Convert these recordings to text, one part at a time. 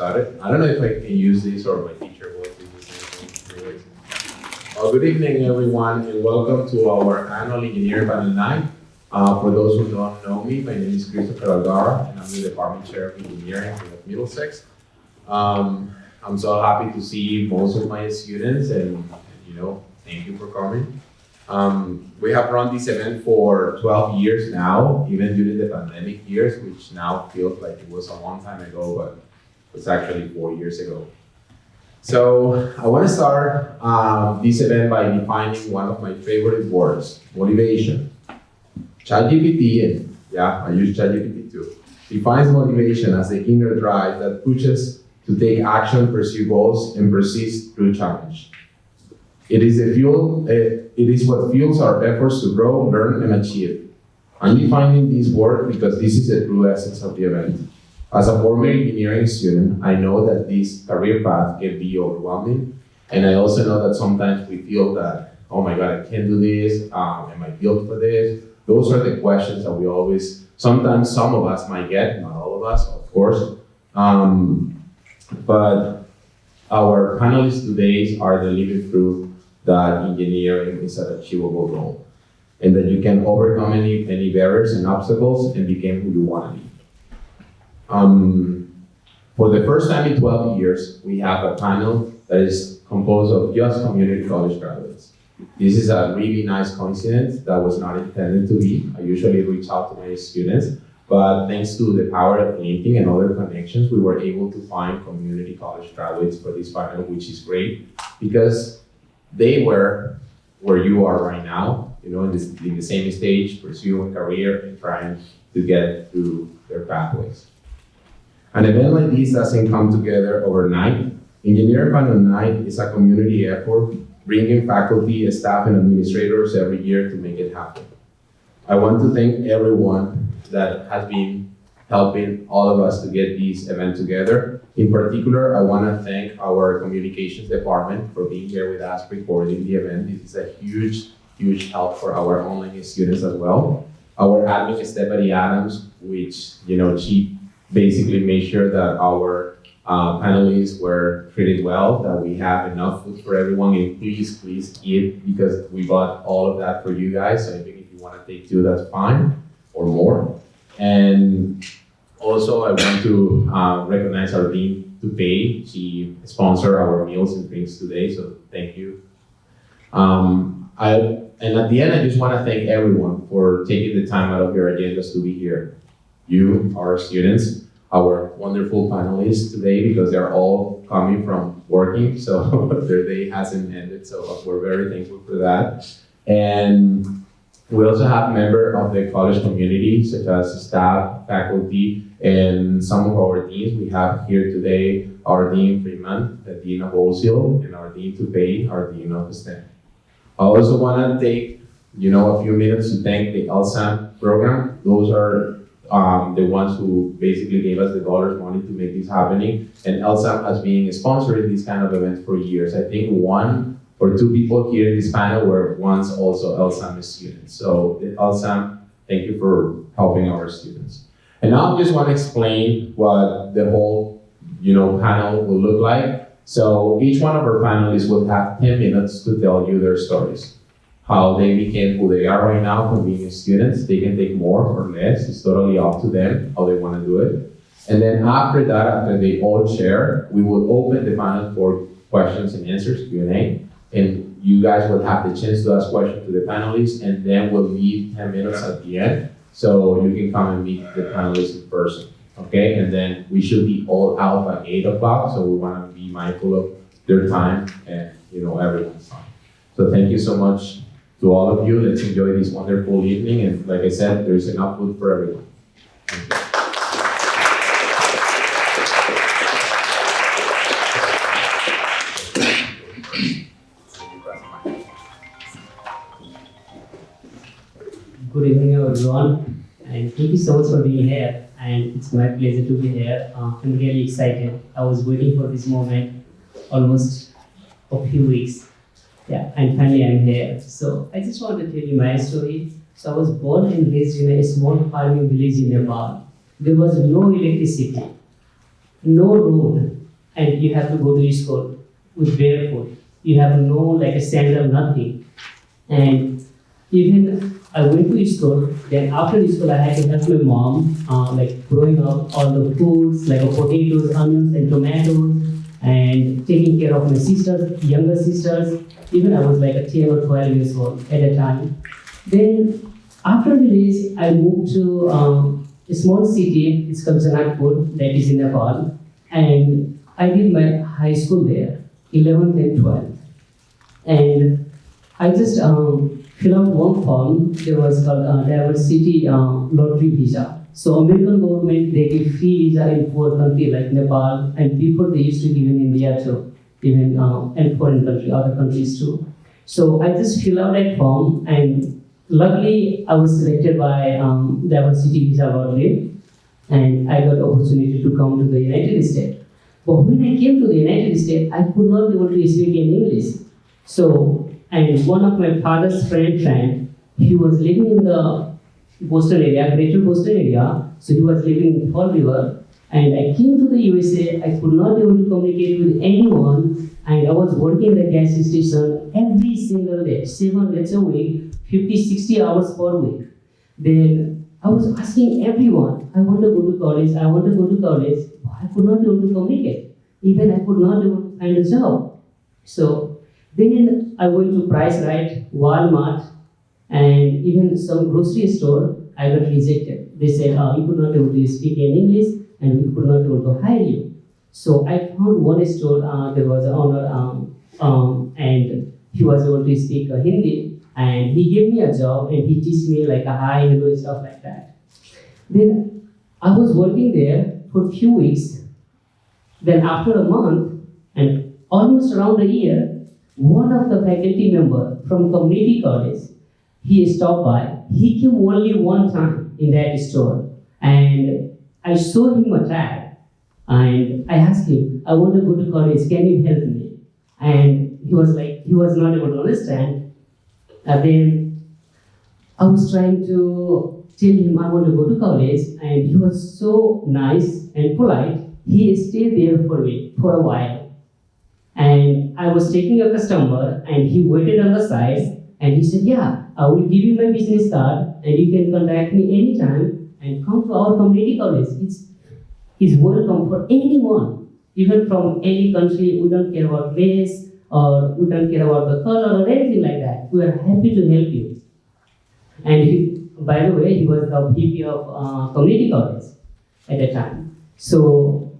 started. I don't know if I can use this or my teacher will use this. Anyways. Good evening, everyone, and welcome to our annual engineering panel night. For those who don't know me, my name is Cristopher Algarra, and I'm the department chair of engineering at Middlesex. I'm so happy to see most of my students, and thank you for coming. We have run this event for 12 years now, even during the pandemic years, which now feels like it was a long time ago, but it was actually 4 years ago. So I want to start this event by defining one of my favorite words, motivation. ChatGPT, and yeah, I use ChatGPT too, defines motivation as the inner drive that pushes to take action, pursue goals, and persist through challenge. It is what fuels our efforts to grow, learn, and achieve. I'm defining this word because this is the true essence of the event. As a former engineering student, I know that this career path can be overwhelming, and I also know that sometimes we feel that, oh my God, I can't do this, am I built for this? Those are the questions that we always, sometimes some of us might get, not all of us, of course, but our panelists today are the living proof that engineering is an achievable goal, and that you can overcome any barriers and obstacles and become who you want to be. For the first time in 12 years, we have a panel that is composed of just community college graduates. This is a really nice coincidence that was not intended to be. I usually reach out to my students, but thanks to the power of LinkedIn and other connections, we were able to find community college graduates for this panel, which is great because they were where you are right now, in the same stage, pursuing a career and trying to get through their pathways. An event like this doesn't come together overnight. Engineering Panel Night is a community effort, bringing faculty, staff, and administrators every year to make it happen. I want to thank everyone that has been helping all of us to get this event together. In particular, I want to thank our communications department for being here with us recording the event. This is a huge help for our online students as well. Our admin, Stephanie Adams, which, she basically made sure that our panelists were treated well, that we have enough food for everyone, and please eat, because we bought all of that for you guys. So I think if you want to take two, that's fine, or more. And also I want to recognize our Dean to pay. She sponsored our meals and drinks today, so thank you. And at the end, I just want to thank everyone for taking the time out of your agendas to be here. You, our students, our wonderful panelists today, because they're all coming from working, so their day hasn't ended, so we're very thankful for that. And we also have members of the college community, such as staff, faculty, and some of our deans. We have here today our Dean Freeman, the Dean of Wholesale, and our Dean Tupay, our Dean of STEM. I also want to take a few minutes to thank the LSAM program. Those are the ones who basically gave us the dollars money to make this happening. And LSAM has been sponsoring these kind of events for years. I think one or two people here in this panel were once also LSAM students. So LSAM, thank you for helping our students. And now I just want to explain what the whole panel will look like. So each one of our panelists will have 10 minutes to tell you their stories. How they became who they are right now from being students. They can take more or less. It's totally up to them how they want to do it. And then after that, after they all share, we will open the panel for questions and answers, Q&A. And you guys will have the chance to ask questions to the panelists, and then we'll leave 10 minutes at the end, so you can come and meet the panelists in person, okay? And then we should be all out by 8 o'clock, so we want to be mindful of their time and everyone's time. So thank you so much to all of you. Let's enjoy this wonderful evening. And like I said, there's enough food for everyone. Good evening, everyone. And thank you so much for being here. And it's my pleasure to be here. I'm really excited. I was waiting for this moment almost a few weeks. Yeah, and finally I'm here. So I just want to tell you my story. So I was born and raised in a small farming village in Nepal. There was no electricity. no road, and you have to go to school with barefoot. You have no like a sandal, nothing. And even I went to school, then after school I had to help my mom, like growing up all the foods, like potatoes, onions and tomatoes, and taking care of my sisters, younger sisters. Even I was like a 10 or 12 years old at a time. Then after the days, I moved to a small city, it's called Janakpur, that is in Nepal. And I did my high school there, 11th and 12th. And I just filled out one form, there was called diversity lottery visa. So American government, they give free visa in poor country like Nepal, and before they used to give in India too, even and foreign country, other countries too. So I just fill out that form, and luckily I was selected by diversity visa lottery, and I got the opportunity to come to the United States. But when I came to the United States, I could not be able to speak in English. So, and one of my father's friend, he was living in the Boston area, greater Boston area, so he was living in Fall River, and I came to the USA, I could not be able to communicate with anyone, and I was working at the gas station every single day, 7 days a week, 50, 60 hours per week. Then I was asking everyone, I want to go to college, I want to go to college, but I could not be able to communicate. Even I could not be able to find a job. So then I went to Price Right, Walmart, and even some grocery store, I got rejected. They said, you could not be able to speak in English, and we could not be able to hire you. So I found one store, there was an owner, and he was able to speak Hindi, and he gave me a job, and he teach me like a hi, hello, stuff like that. Then I was working there for a few weeks. Then after a month, and almost around a year, one of the faculty member from community college, he stopped by. He came only one time in that store, and I showed him a tag, and I asked him, I want to go to college, can you help me? And he was not able to understand. Then I was trying to tell him I want to go to college, and he was so nice and polite. He stayed there for me for a while. And I was taking a customer, and he waited on the side, and he said, yeah, I will give you my business card, and you can contact me anytime, and come to our community college. It's welcome for anyone, even from any country. We don't care about race, or we don't care about the color, or anything like that. We are happy to help you. And he, by the way, he was the VP of community college at the time. So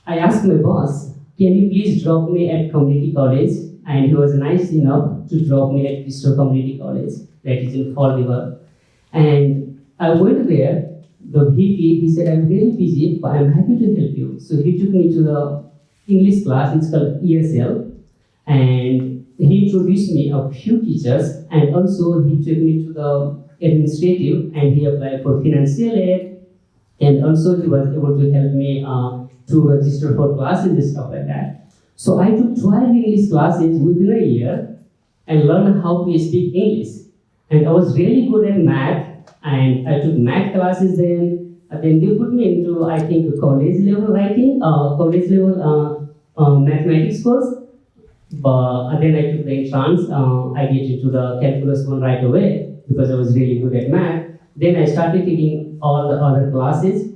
I asked my boss, can you please drop me at community college? And he was nice enough to drop me at Cristopher Community College, that is in Fall River. And I went there, the VP, he said, I'm really busy, but I'm happy to help you. So he took me to the English class, it's called ESL. And he introduced me a few teachers, and also he took me to the administrative, and he applied for financial aid. And also he was able to help me to register for classes and stuff like that. So I took 12 English classes within a year and learned how to speak English. And I was really good at math, and I took math classes then. Then they put me into, I think, college level writing, college level mathematics course. But then I took the entrance, I get into the calculus one right away because I was really good at math. Then I started taking all the other classes.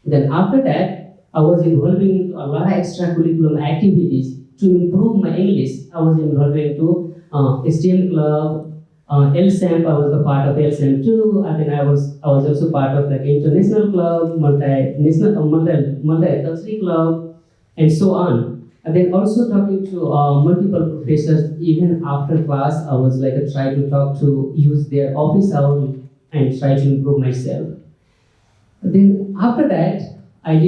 Then after that, I was involving into a lot of extracurricular activities to improve my English. I was involved into STM club, LSAMP. I was the part of LSAMP too. And then I was also part of like international club, multi-cultural club, and so on. And then also talking to multiple professors. Even after class, I was like trying to talk to use their office hours and try to improve myself. Then after that, I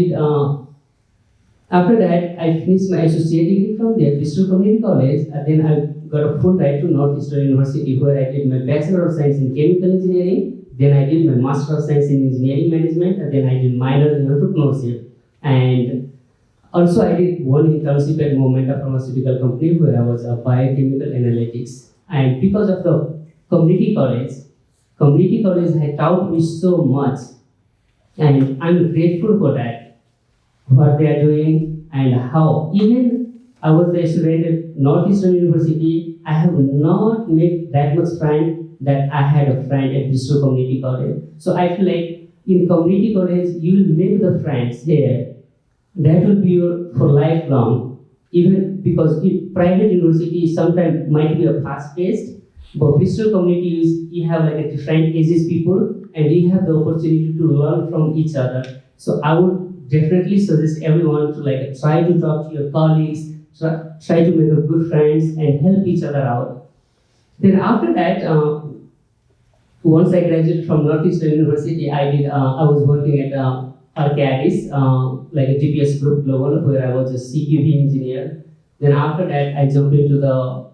finished my associate degree from there, Cristopher Community College, and then I got a full ride to Northeastern University, where I did my Bachelor of Science in Chemical Engineering, then I did my Master of Science in Engineering Management, and then I did minor in entrepreneurship. And also I did one internship at Momenta Pharmaceutical Company, where I was a biochemical analytics. And because of the community college had taught me so much, and I'm grateful for that. what they are doing and how. Even I was a student at Northeastern University, I have not made that much friend that I had a friend at Bristol Community College. So I feel like in community college, you will make the friends here. That will be your for lifelong. Even because in private university sometimes might be a fast-paced, but Bristol community is you have like a different ages people and you have the opportunity to learn from each other. So I would definitely suggest everyone to like try to talk to your colleagues, try to make a good friends and help each other out. Then after that, once I graduated from Northeastern University, I was working at Arcadis, like a GPS Group Global, where I was a CQB engineer. Then after that, I jumped into the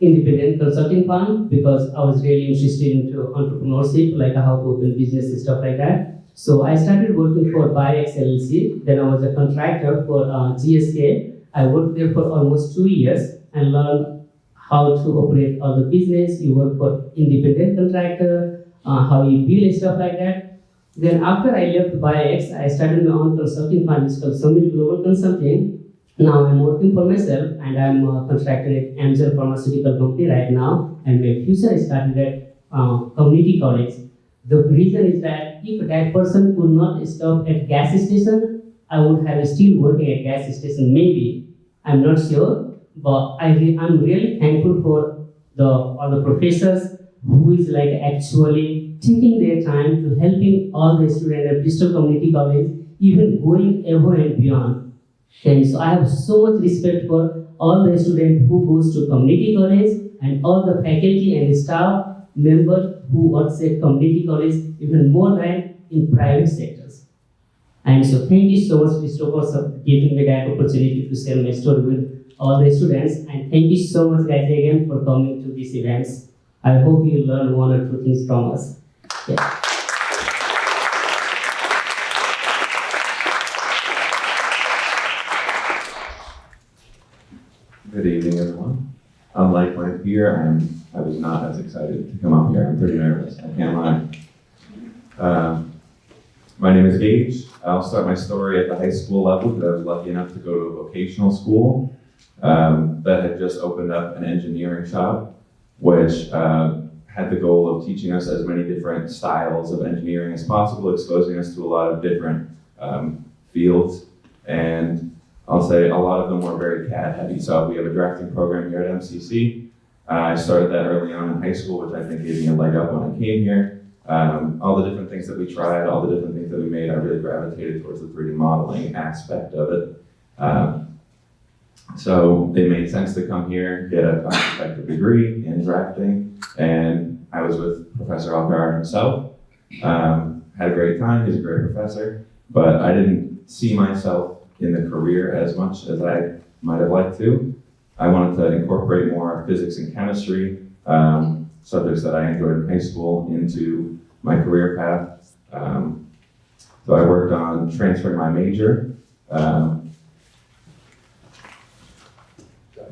independent consulting firm because I was really interested into entrepreneurship, like how to open business and stuff like that. So I started working for Biox LLC. Then I was a contractor for GSK. I worked there for almost 2 years and learned how to operate all the business. You work for independent contractor, how you bill and stuff like that. Then after I left Biox, I started my own consulting firm. It's called Summit Global Consulting. Now I'm working for myself and I'm contracted at Amgen Pharmaceutical Company right now. And my future is started at community college. The reason is that if that person could not stop at gas station, I would have still working at gas station maybe. I'm not sure, but I'm really thankful for all the professors who is like actually taking their time to helping all the students at Bristol Community College, even going above and beyond. And so I have so much respect for all the students who goes to community college and all the faculty and staff members who works at community college even more than in private sectors. And so thank you so much, Cristopher, for giving me that opportunity to share my story with all the students. And thank you so much, guys, again for coming to these events. I hope you learn one or two things from us. Yeah. Good evening, everyone. Unlike my peer, I was not as excited to come up here. I'm pretty nervous, I can't lie. My name is Gage. I'll start my story at the high school level because I was lucky enough to go to a vocational school that had just opened up an engineering shop, which had the goal of teaching us as many different styles of engineering as possible, exposing us to a lot of different fields. And I'll say a lot of them were very CAD heavy. So we have a drafting program here at MCC. I started that early on in high school, which I think gave me a leg up when I came here. All the different things that we tried, all the different things that we made, I really gravitated towards the 3D modeling aspect of it. So it made sense to come here, get a cost-effective degree in drafting, and I was with Professor Algarra himself. Had a great time, he's a great professor, but I didn't see myself in the career as much as I might have liked to. I wanted to incorporate more physics and chemistry, subjects that I enjoyed in high school, into my career path. So I worked on transferring my major,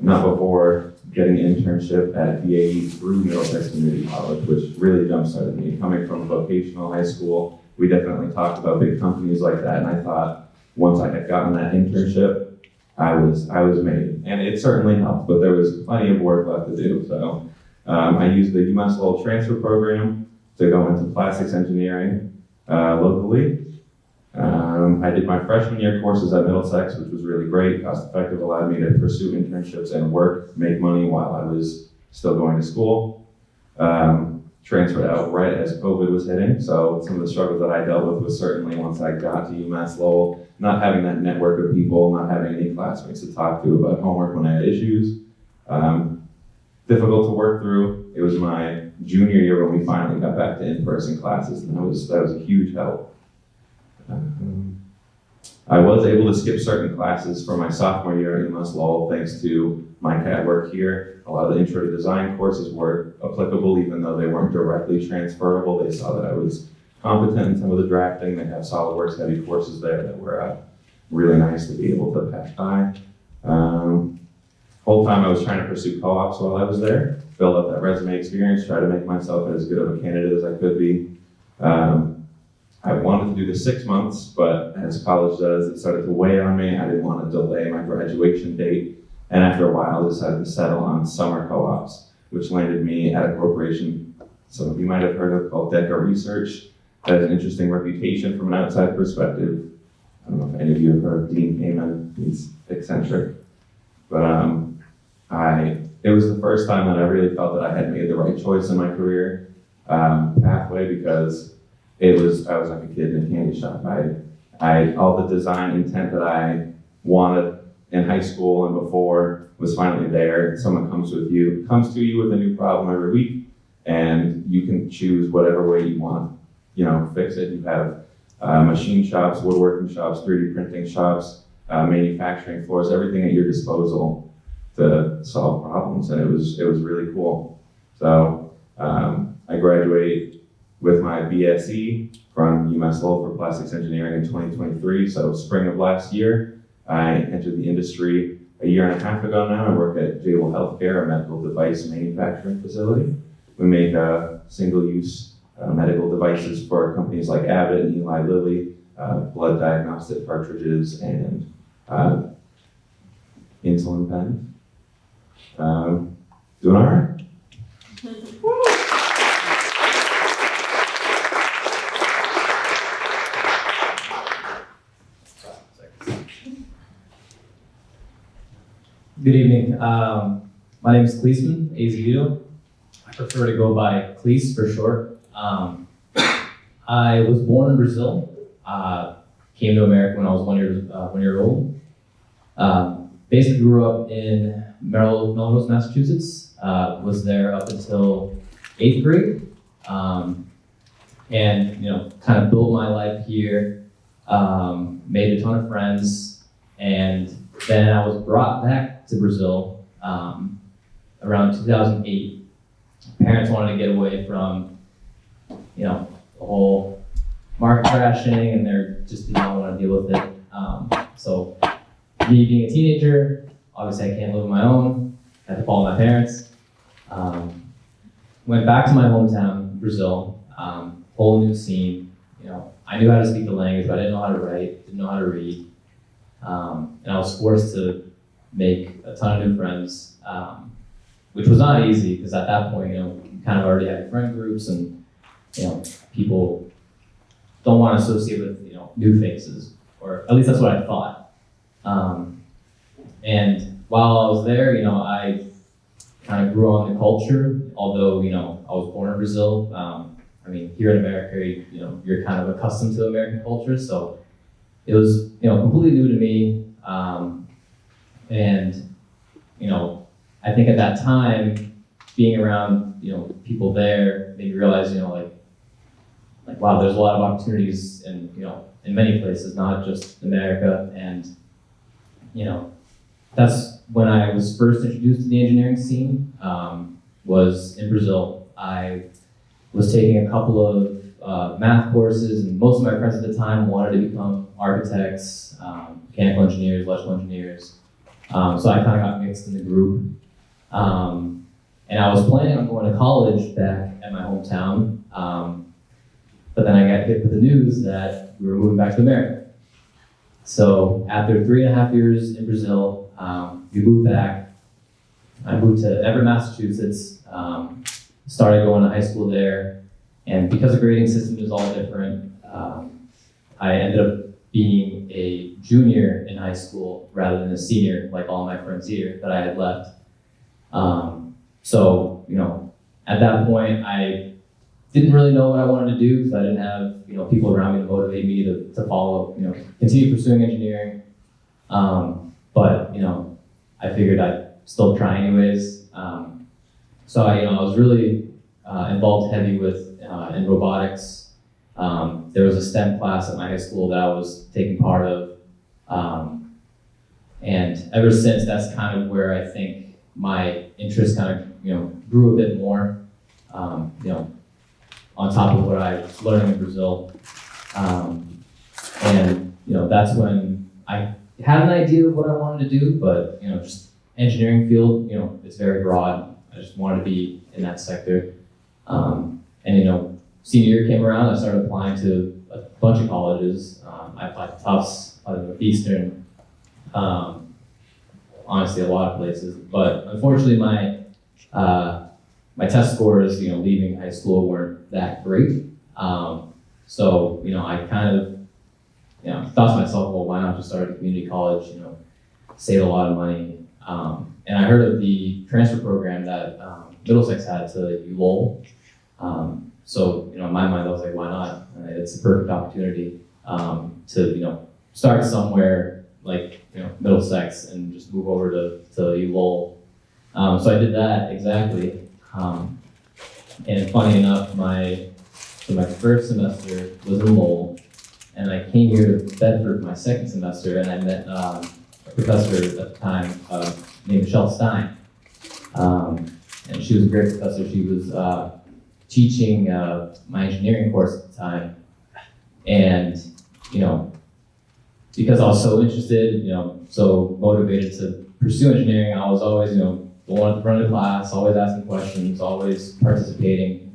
not before getting an internship at BAE through Middlesex Community College, which really jump-started me. Coming from vocational high school, we definitely talked about big companies like that, and I thought, once I had gotten that internship, I was made. And it certainly helped, but there was plenty of work left to do. So I used the UMass Lowell transfer program to go into plastics engineering locally. I did my freshman year courses at Middlesex, which was really great, cost effective, allowed me to pursue internships and work, make money while I was still going to school. Transferred out right as COVID was hitting, so some of the struggles that I dealt with was certainly once I got to UMass Lowell, not having that network of people, not having any classmates to talk to about homework when I had issues. Difficult to work through. It was my junior year when we finally got back to in-person classes, and that was a huge help. I was able to skip certain classes for my sophomore year at UMass Lowell thanks to my CAD work here. A lot of the intro to design courses were applicable even though they weren't directly transferable. They saw that I was competent in some of the drafting. They have SolidWorks heavy courses there that were really nice to be able to pass by. Whole time I was trying to pursue co-ops while I was there, build up that resume experience, try to make myself as good of a candidate as I could be. I wanted to do the 6 months, but as college does, it started to weigh on me. I didn't want to delay my graduation date. And after a while, I decided to settle on summer co-ops, which landed me at a corporation some of you might have heard of called Thakur Research. That has an interesting reputation from an outside perspective. I don't know if any of you have heard of Dean Kamen. He's eccentric. But it was the first time that I really felt that I had made the right choice in my career pathway, because I was like a kid in a candy shop. All the design intent that I wanted in high school and before was finally there. Someone comes to you with a new problem every week, and you can choose whatever way you want, fix it. You have machine shops, woodworking shops, 3D printing shops, manufacturing floors, everything at your disposal to solve problems, and it was really cool. So I graduated with my BSE from UMass Lowell for plastics engineering in 2023. So spring of last year, I entered the industry a year and a half ago now. I work at Jable Healthcare, a medical device manufacturing facility. We make single-use medical devices for companies like Abbott and Eli Lilly, blood diagnostic cartridges, and insulin pens. Doing all right. Good evening. My name is Klismann, Azevedo. I prefer to go by Klis for short. I was born in Brazil. Came to America when I was 1 year old. Basically grew up in Melrose, Massachusetts. Was there up until 8th grade. And kind of built my life here. Made a ton of friends, and then I was brought back to Brazil around 2008. Parents wanted to get away from, the whole market crashing, and they just did not want to deal with it. So me being a teenager, obviously I can't live on my own. I had to follow my parents. Went back to my hometown, Brazil. Whole new scene. I knew how to speak the language, but I didn't know how to write, didn't know how to read. And I was forced to make a ton of new friends, which was not easy, because at that point, you kind of already had friend groups, and people don't want to associate with new faces, or at least that's what I thought. And while I was there, I kind of grew on the culture. Although I was born in Brazil. Here in America, you're kind of accustomed to American culture, so it was, completely new to me. And I think at that time, being around, people there made me realize, like, wow, there's a lot of opportunities in many places, not just America. And, that's when I was first introduced to the engineering scene, was in Brazil. I was taking a couple of math courses, and most of my friends at the time wanted to become architects, mechanical engineers, electrical engineers. So I kind of got mixed in the group. And I was planning on going to college back at my hometown, but then I got hit with the news that we were moving back to America. So after 3.5 years in Brazil, we moved back. I moved to Everett, Massachusetts, started going to high school there, and because the grading system is all different, I ended up being a junior in high school rather than a senior, like all my friends here that I had left. So, at that point, I didn't really know what I wanted to do, because I didn't have, people around me to motivate me to follow, continue pursuing engineering. But, I figured I'd still try anyways. So I was really involved heavy with in robotics. There was a STEM class at my high school that I was taking part of. And ever since, that's kind of where I think my interest kind of, grew a bit more, on top of what I was learning in Brazil. And, that's when I had an idea of what I wanted to do, but, just engineering field, it's very broad. I just wanted to be in that sector. And, senior year came around, I started applying to a bunch of colleges. I applied to Tufts, applied to Northeastern, honestly a lot of places. But unfortunately, my test scores, leaving high school weren't that great. So I kind of thought to myself, well, why not just start a community college? Save a lot of money. And I heard of the transfer program that Middlesex had to ULOL. So in my mind, I was like, why not? It's a perfect opportunity to start somewhere like Middlesex and just move over to ULOL. So I did that exactly. And funny enough, my first semester was in Lowell, and I came here to Bedford my second semester, and I met a professor at the time named Michelle Stein. And she was a great professor. She was teaching my engineering course at the time. And, because I was so interested, so motivated to pursue engineering, I was always, the one at the front of the class, always asking questions, always participating,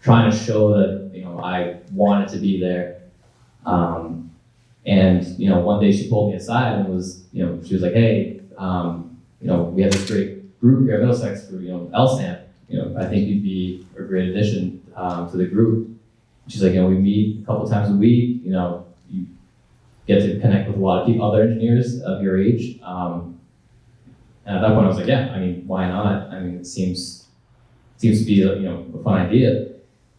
trying to show that, I wanted to be there. And, one day she pulled me aside and she was like, hey, we have this great group here at Middlesex for, LSAMP. I think you'd be a great addition to the group. She's like, we meet a couple times a week, you get to connect with a lot of people, other engineers of your age. And at that point I was like, yeah, why not? It seems to be a fun idea.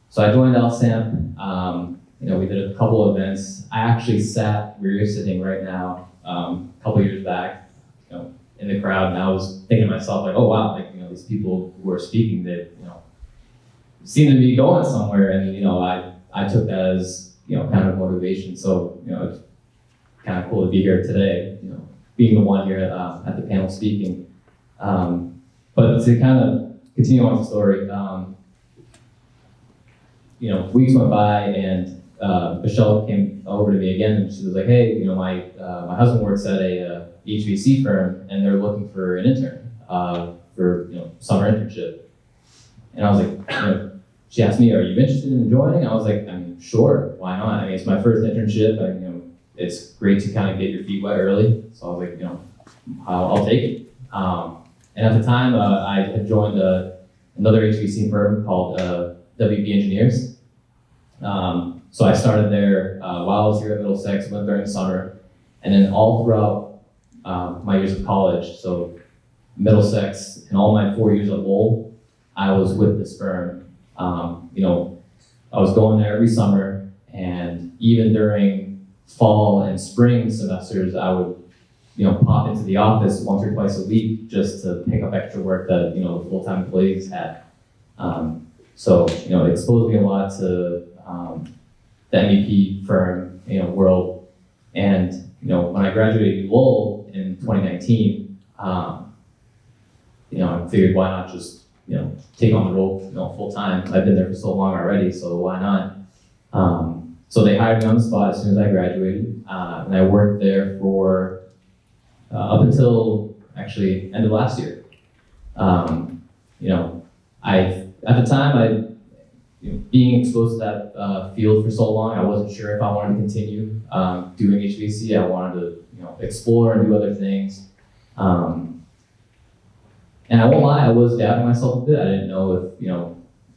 So I joined LSAMP. We did a couple of events. I actually sat where you're sitting right now, a couple years back, in the crowd, and I was thinking to myself, like, oh wow, these people who are speaking, they, seem to be going somewhere, and I took that as kind of motivation. So it's kind of cool to be here today, being the one here at the panel speaking. But to kind of continue on the story, weeks went by, and Michelle came over to me again, and she was like, hey, my husband works at a HVAC firm, and they're looking for an intern for summer internship. And I was like, she asked me, are you interested in joining? I was like, sure, why not? It's my first internship, and it's great to kind of get your feet wet early. So I was like, I'll take it. And at the time, I had joined another HVAC firm called WB Engineers. So I started there while I was here at Middlesex, went during the summer, and then all throughout my years of college, so Middlesex and all my 4 years at Lowell, I was with this firm. I was going there every summer, and even during fall and spring semesters, I would pop into the office once or twice a week just to pick up extra work that the full-time employees had. So it exposed me a lot to the MEP firm world. And when I graduated Lowell in 2019, I figured, why not just take on the role full time. I've been there for so long already, so why not? So they hired me on the spot as soon as I graduated, and I worked there for up until actually end of last year. At the time, being exposed to that field for so long, I wasn't sure if I wanted to continue doing HVAC. I wanted to explore and do other things. And I won't lie, I was doubting myself a bit. I didn't know if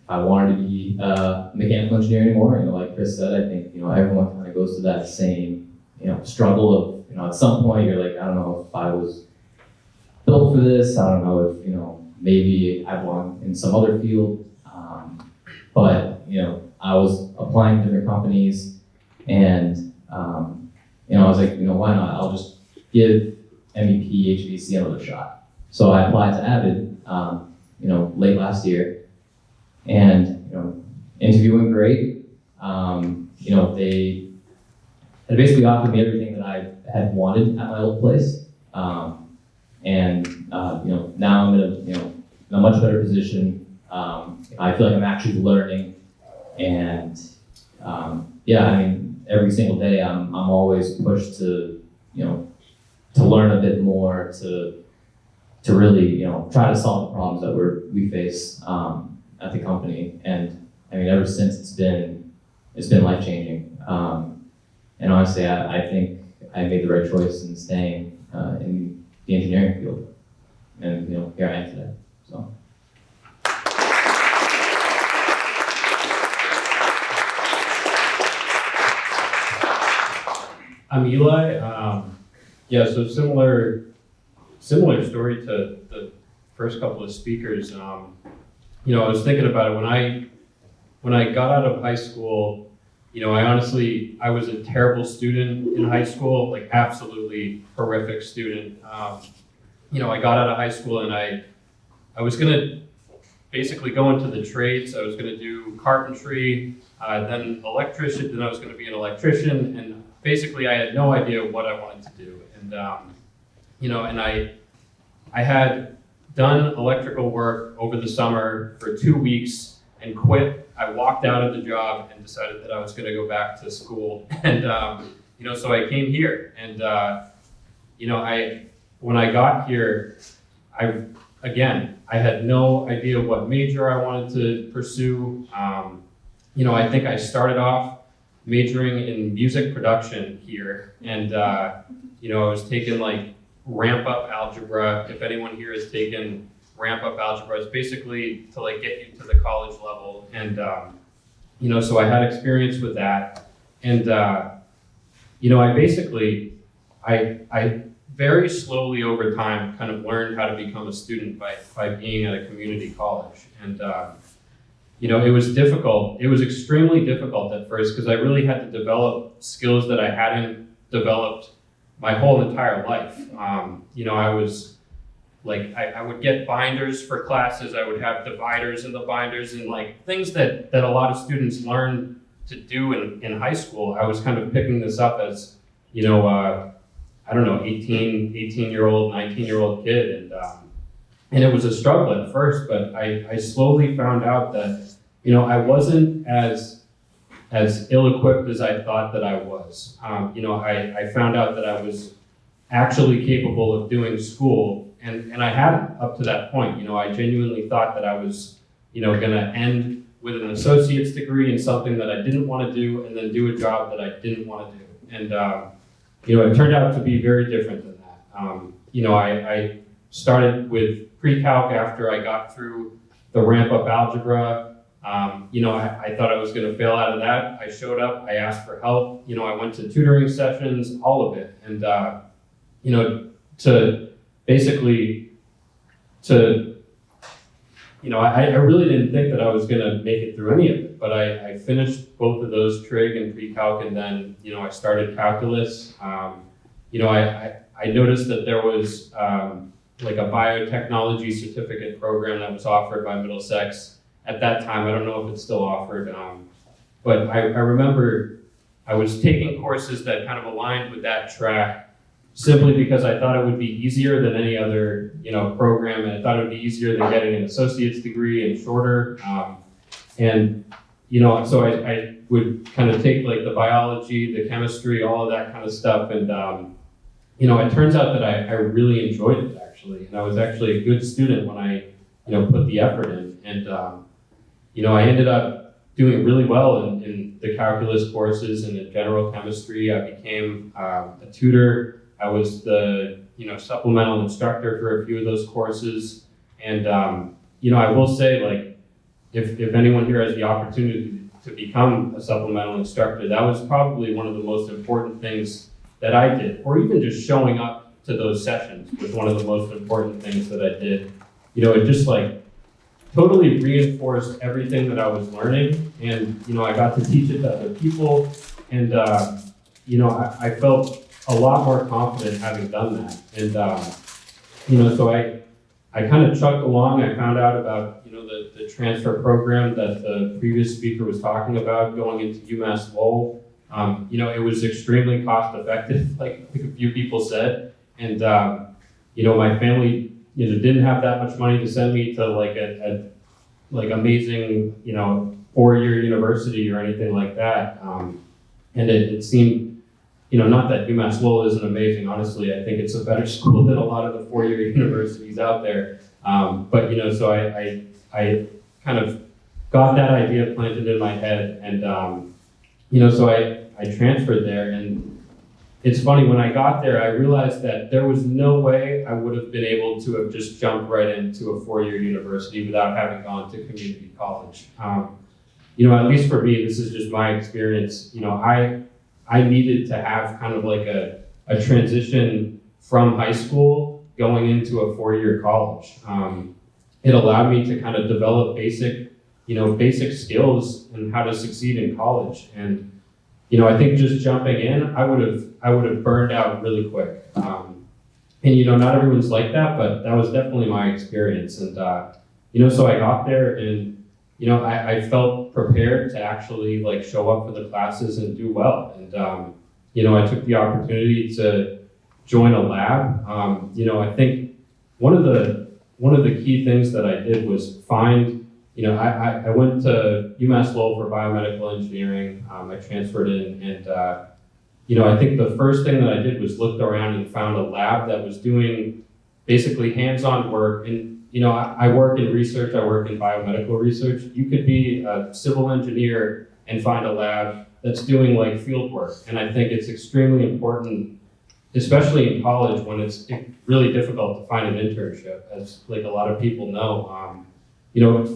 I wanted to be a mechanical engineer anymore. Like Chris said, I think everyone kind of goes through that same struggle of at some point you're like, I don't know if I was built for this. I don't know if maybe I belong in some other field. But I was applying to different companies, and I was like, why not? I'll just give MEP HVAC another shot. So I applied to Avid, late last year, and interview went great. They had basically offered me everything that I had wanted at my old place, and now I'm in a much better position. I feel like I'm actually learning, and every single day I'm always pushed to learn a bit more, to really try to solve the problems that we face at the company. And ever since it's it's been life-changing. And honestly, I think I made the right choice in staying in the engineering field. And here I am today. So. I'm Eli. So similar story to the first couple of speakers. I was thinking about it when I got out of high school. I was a terrible student in high school, like absolutely horrific student. I got out of high school and I was gonna basically go into the trades. I was gonna do carpentry, then electrician, then I was gonna be an electrician, and basically I had no idea what I wanted to do. And I had done electrical work over the summer for 2 weeks and quit. I walked out of the job and decided that I was going to go back to school. And, so I came here. And, when I got here, I had no idea what major I wanted to pursue. I think I started off majoring in music production here. And, I was taking like ramp up algebra. If anyone here has taken ramp up algebra, it's basically to like get you to the college level. And, so I had experience with that. And, I very slowly over time kind of learned how to become a student by being at a community college. And, it was difficult. It was extremely difficult at first because I really had to develop skills that I hadn't developed my whole entire life. I was like, I would get binders for classes. I would have dividers in the binders and like things that a lot of students learn to do in high school. I was kind of picking this up as, 18-year-old, 19-year-old kid. And it was a struggle at first, but I slowly found out that, I wasn't as ill-equipped as I thought that I was. I found out that I was actually capable of doing school, and I hadn't up to that point. I genuinely thought that I was, gonna end with an associate's degree in something that I didn't want to do, and then do a job that I didn't want to do. And, it turned out to be very different than that. I started with pre-calc after I got through the ramp-up algebra. I thought I was going to fail out of that. I showed up, I asked for help, I went to tutoring sessions, all of it. And, I really didn't think that I was going to make it through any of it, but I finished both of those, trig and pre-calc, and then, I started calculus. I noticed that there was like a biotechnology certificate program that was offered by Middlesex. At that time, I don't know if it's still offered, but I remember I was taking courses that kind of aligned with that track simply because I thought it would be easier than any other, program, and I thought it would be easier than getting an associate's degree and shorter. So I would kind of take like the biology, the chemistry, all of that kind of stuff, and it turns out that I really enjoyed it actually, and I was actually a good student when I, put the effort in, and I ended up doing really well in the calculus courses and in general chemistry. I became a tutor. I was the supplemental instructor for a few of those courses, and I will say, like, if anyone here has the opportunity to become a supplemental instructor, that was probably one of the most important things that I did, or even just showing up to those sessions was one of the most important things that I did. It just like totally reinforced everything that I was learning, and I got to teach it to other people, and I felt a lot more confident having done that. And so I kind of chugged along. I found out about the transfer program that the previous speaker was talking about going into UMass Lowell. It was extremely cost effective, like a few people said, and my family didn't have that much money to send me to like a amazing 4-year university or anything like that, and it seemed not that UMass Lowell isn't amazing. Honestly, I think it's a better school than a lot of the 4-year universities out there. So I kind of got that idea planted in my head, and so I transferred there, and it's funny, when I got there, I realized that there was no way I would have been able to have just jumped right into a 4-year university without having gone to community college. At least for me, this is just my experience. I needed to have kind of like a transition from high school going into a 4-year college. It allowed me to kind of develop basic skills and how to succeed in college. And, I think just jumping in, I would have burned out really quick. Not everyone's like that, but that was definitely my experience. And, so I got there and, I felt prepared to actually like show up for the classes and do well. And, I took the opportunity to join a lab. I think one of the key things that I did was find, I went to UMass Lowell for biomedical engineering. I transferred in, and I think the first thing that I did was looked around and found a lab that was doing basically hands-on work. And I work in research. I work in biomedical research. You could be a civil engineer and find a lab that's doing like field work. And I think it's extremely important, especially in college when it's really difficult to find an internship, as like a lot of people know.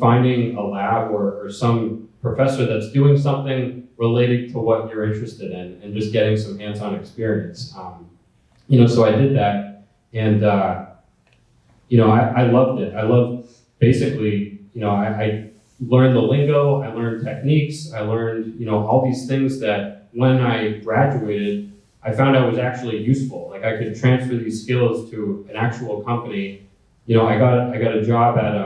Finding a lab or some professor that's doing something related to what you're interested in and just getting some hands-on experience. So I did that, and I loved it. I loved basically, I learned the lingo, I learned techniques, I learned, all these things that when I graduated, I found out was actually useful. Like I could transfer these skills to an actual company. I got a job at,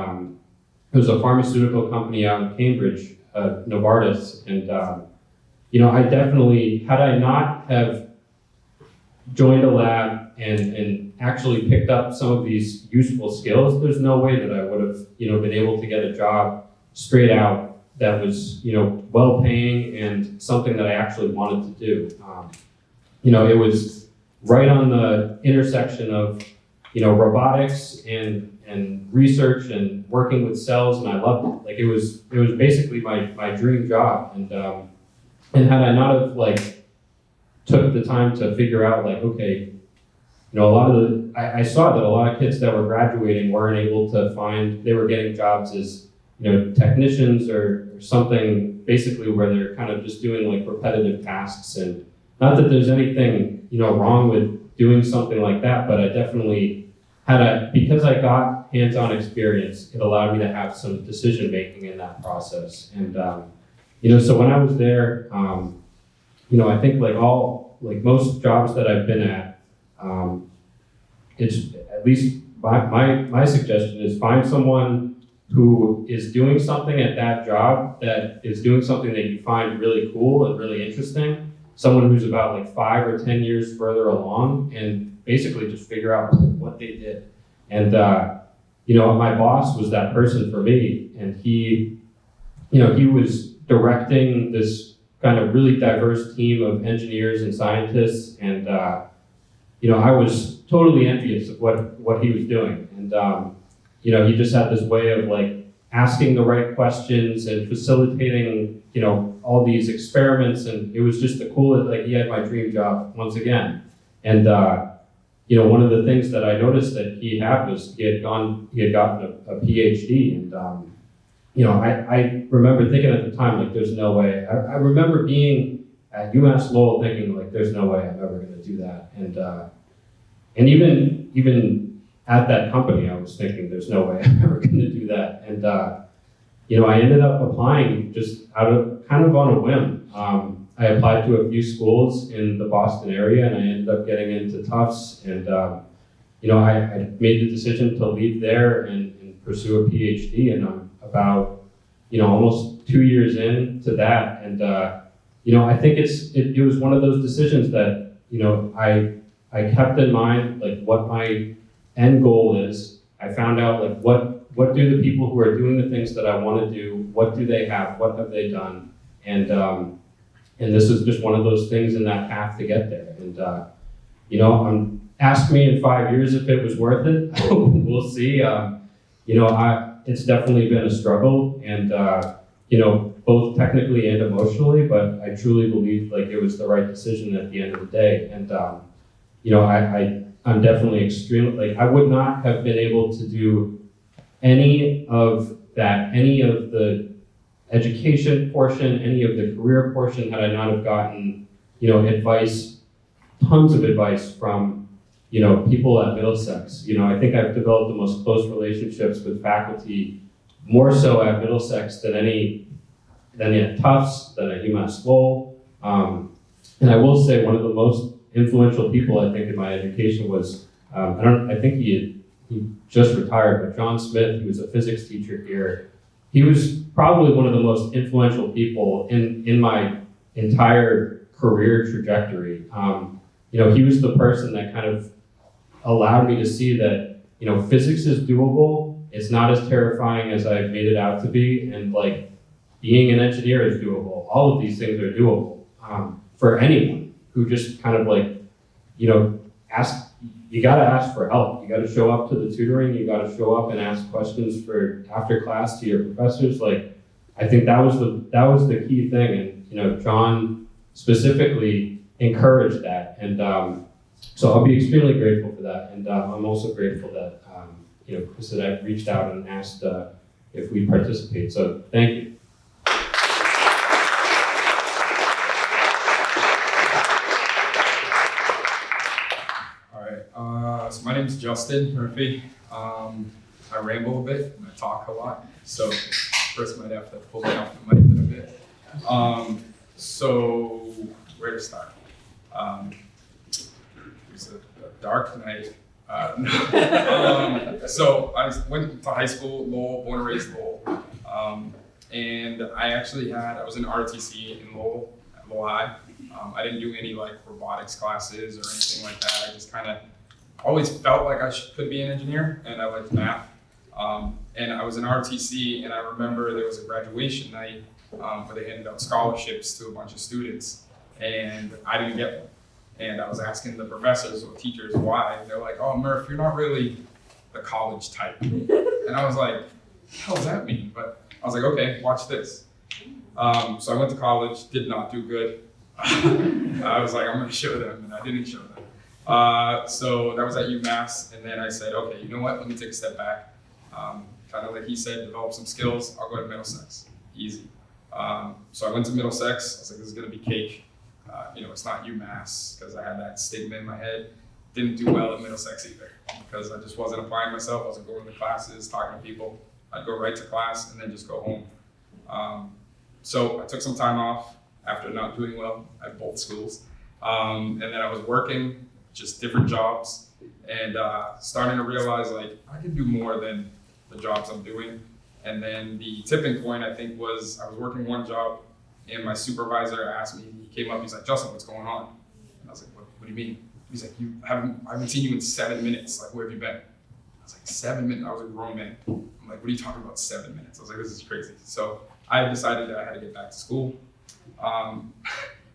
it was a pharmaceutical company out in Cambridge, Novartis, and I definitely, had I not have joined a lab and actually picked up some of these useful skills, there's no way that I would have, been able to get a job straight out that was, well paying and something that I actually wanted to do. It was right on the intersection of, robotics and research and working with cells, and I loved it. Like it was basically my dream job. And had I not have like took the time to figure out like, okay, I saw that a lot of kids that were graduating weren't able to find, they were getting jobs as, technicians or something basically where they're kind of just doing like repetitive tasks. And not that there's anything, wrong with doing something like that, but I definitely because I got hands-on experience, it allowed me to have some decision-making in that process. And, so when I was there, I think like most jobs that I've been at, it's at least my suggestion is find someone who is doing something at that job that is doing something that you find really cool and really interesting, someone who's about like 5 or 10 years further along, and basically just figure out what they did. And, my boss was that person for me, and he was directing this kind of really diverse team of engineers and scientists, and, I was totally envious of what he was doing. And, he just had this way of like asking the right questions and facilitating, all these experiments, and it was just the coolest, like he had my dream job once again. And, one of the things that I noticed that he had was he had gotten a PhD, and, I remember thinking at the time, like, there's no way. I remember being at UMass Lowell thinking, like, there's no way I'm ever going to do that. And even at that company, I was thinking, there's no way I'm ever going to do that. And, I ended up applying just kind of on a whim. I applied to a few schools in the Boston area, and I ended up getting into Tufts. And, I made the decision to leave there and pursue a PhD. And I'm about, almost 2 years into that. And, I think it was one of those decisions that, I kept in mind, like, what my end goal is. I found out, like, what do the people who are doing the things that I want to do, what do they have, what have they done? And this is just one of those things in that path to get there. And, ask me in 5 years if it was worth it. We'll see. It's definitely been a struggle. And, both technically and emotionally, but I truly believe like it was the right decision at the end of the day. And, I'm definitely extremely, like I would not have been able to do any of the education portion, any of the career portion had I not have gotten, advice, tons of advice from, people at Middlesex. I think I've developed the most close relationships with faculty, more so at Middlesex than at Tufts, than at UMass Lowell. And I will say one of the most influential people I think in my education was, I think he just retired, but John Smith, he was a physics teacher here. He was probably one of the most influential people in my entire career trajectory. He was the person that kind of allowed me to see that, physics is doable. It's not as terrifying as I've made it out to be. And like being an engineer is doable. All of these things are doable for anyone who just kind of like, ask. You got to ask for help. You got to show up to the tutoring. You got to show up and ask questions for after class to your professors. Like, I think that was the key thing. And John specifically encouraged that. And so I'll be extremely grateful for that. And I'm also grateful that Chris that I reached out and asked if we participate. So thank you. So my name is Justin Murphy. I ramble a bit and I talk a lot, so Chris might have to pull me off the mic in a bit. So where to start? It was a dark night. So I went to high school, Lowell, born and raised Lowell, and I was in ROTC in Lowell, at Lowell High. I didn't do any like robotics classes or anything like that. I just kind of always felt like I could be an engineer, and I liked math. And I was in ROTC, and I remember there was a graduation night where they handed out scholarships to a bunch of students, and I didn't get one. And I was asking the professors or teachers why. They're like, "Oh, Murph, you're not really the college type." And I was like, "What the hell does that mean?" But I was like, "Okay, watch this." So I went to college, did not do good. I was like, "I'm going to show them," and I didn't show them. So that was at UMass, and then I said, okay, you know what, let me take a step back. Kind of like he said, develop some skills, I'll go to Middlesex, easy. So I went to Middlesex, I was like, this is gonna be cake. It's not UMass, because I had that stigma in my head. Didn't do well at Middlesex either, because I just wasn't applying myself, I wasn't going to classes, talking to people. I'd go right to class and then just go home. So I took some time off after not doing well at both schools. And then I was working, just different jobs, and starting to realize like I can do more than the jobs I'm doing. And then the tipping point I think was I was working one job, and my supervisor asked me. He came up. He's like, "Justin, what's going on?" And I was like, "What do you mean?" He's like, I haven't seen you in 7 minutes. Like, where have you been?" I was like, 7 minutes. I was a grown man. I'm like, "What are you talking about? 7 minutes?" I was like, "This is crazy." So I decided that I had to get back to school.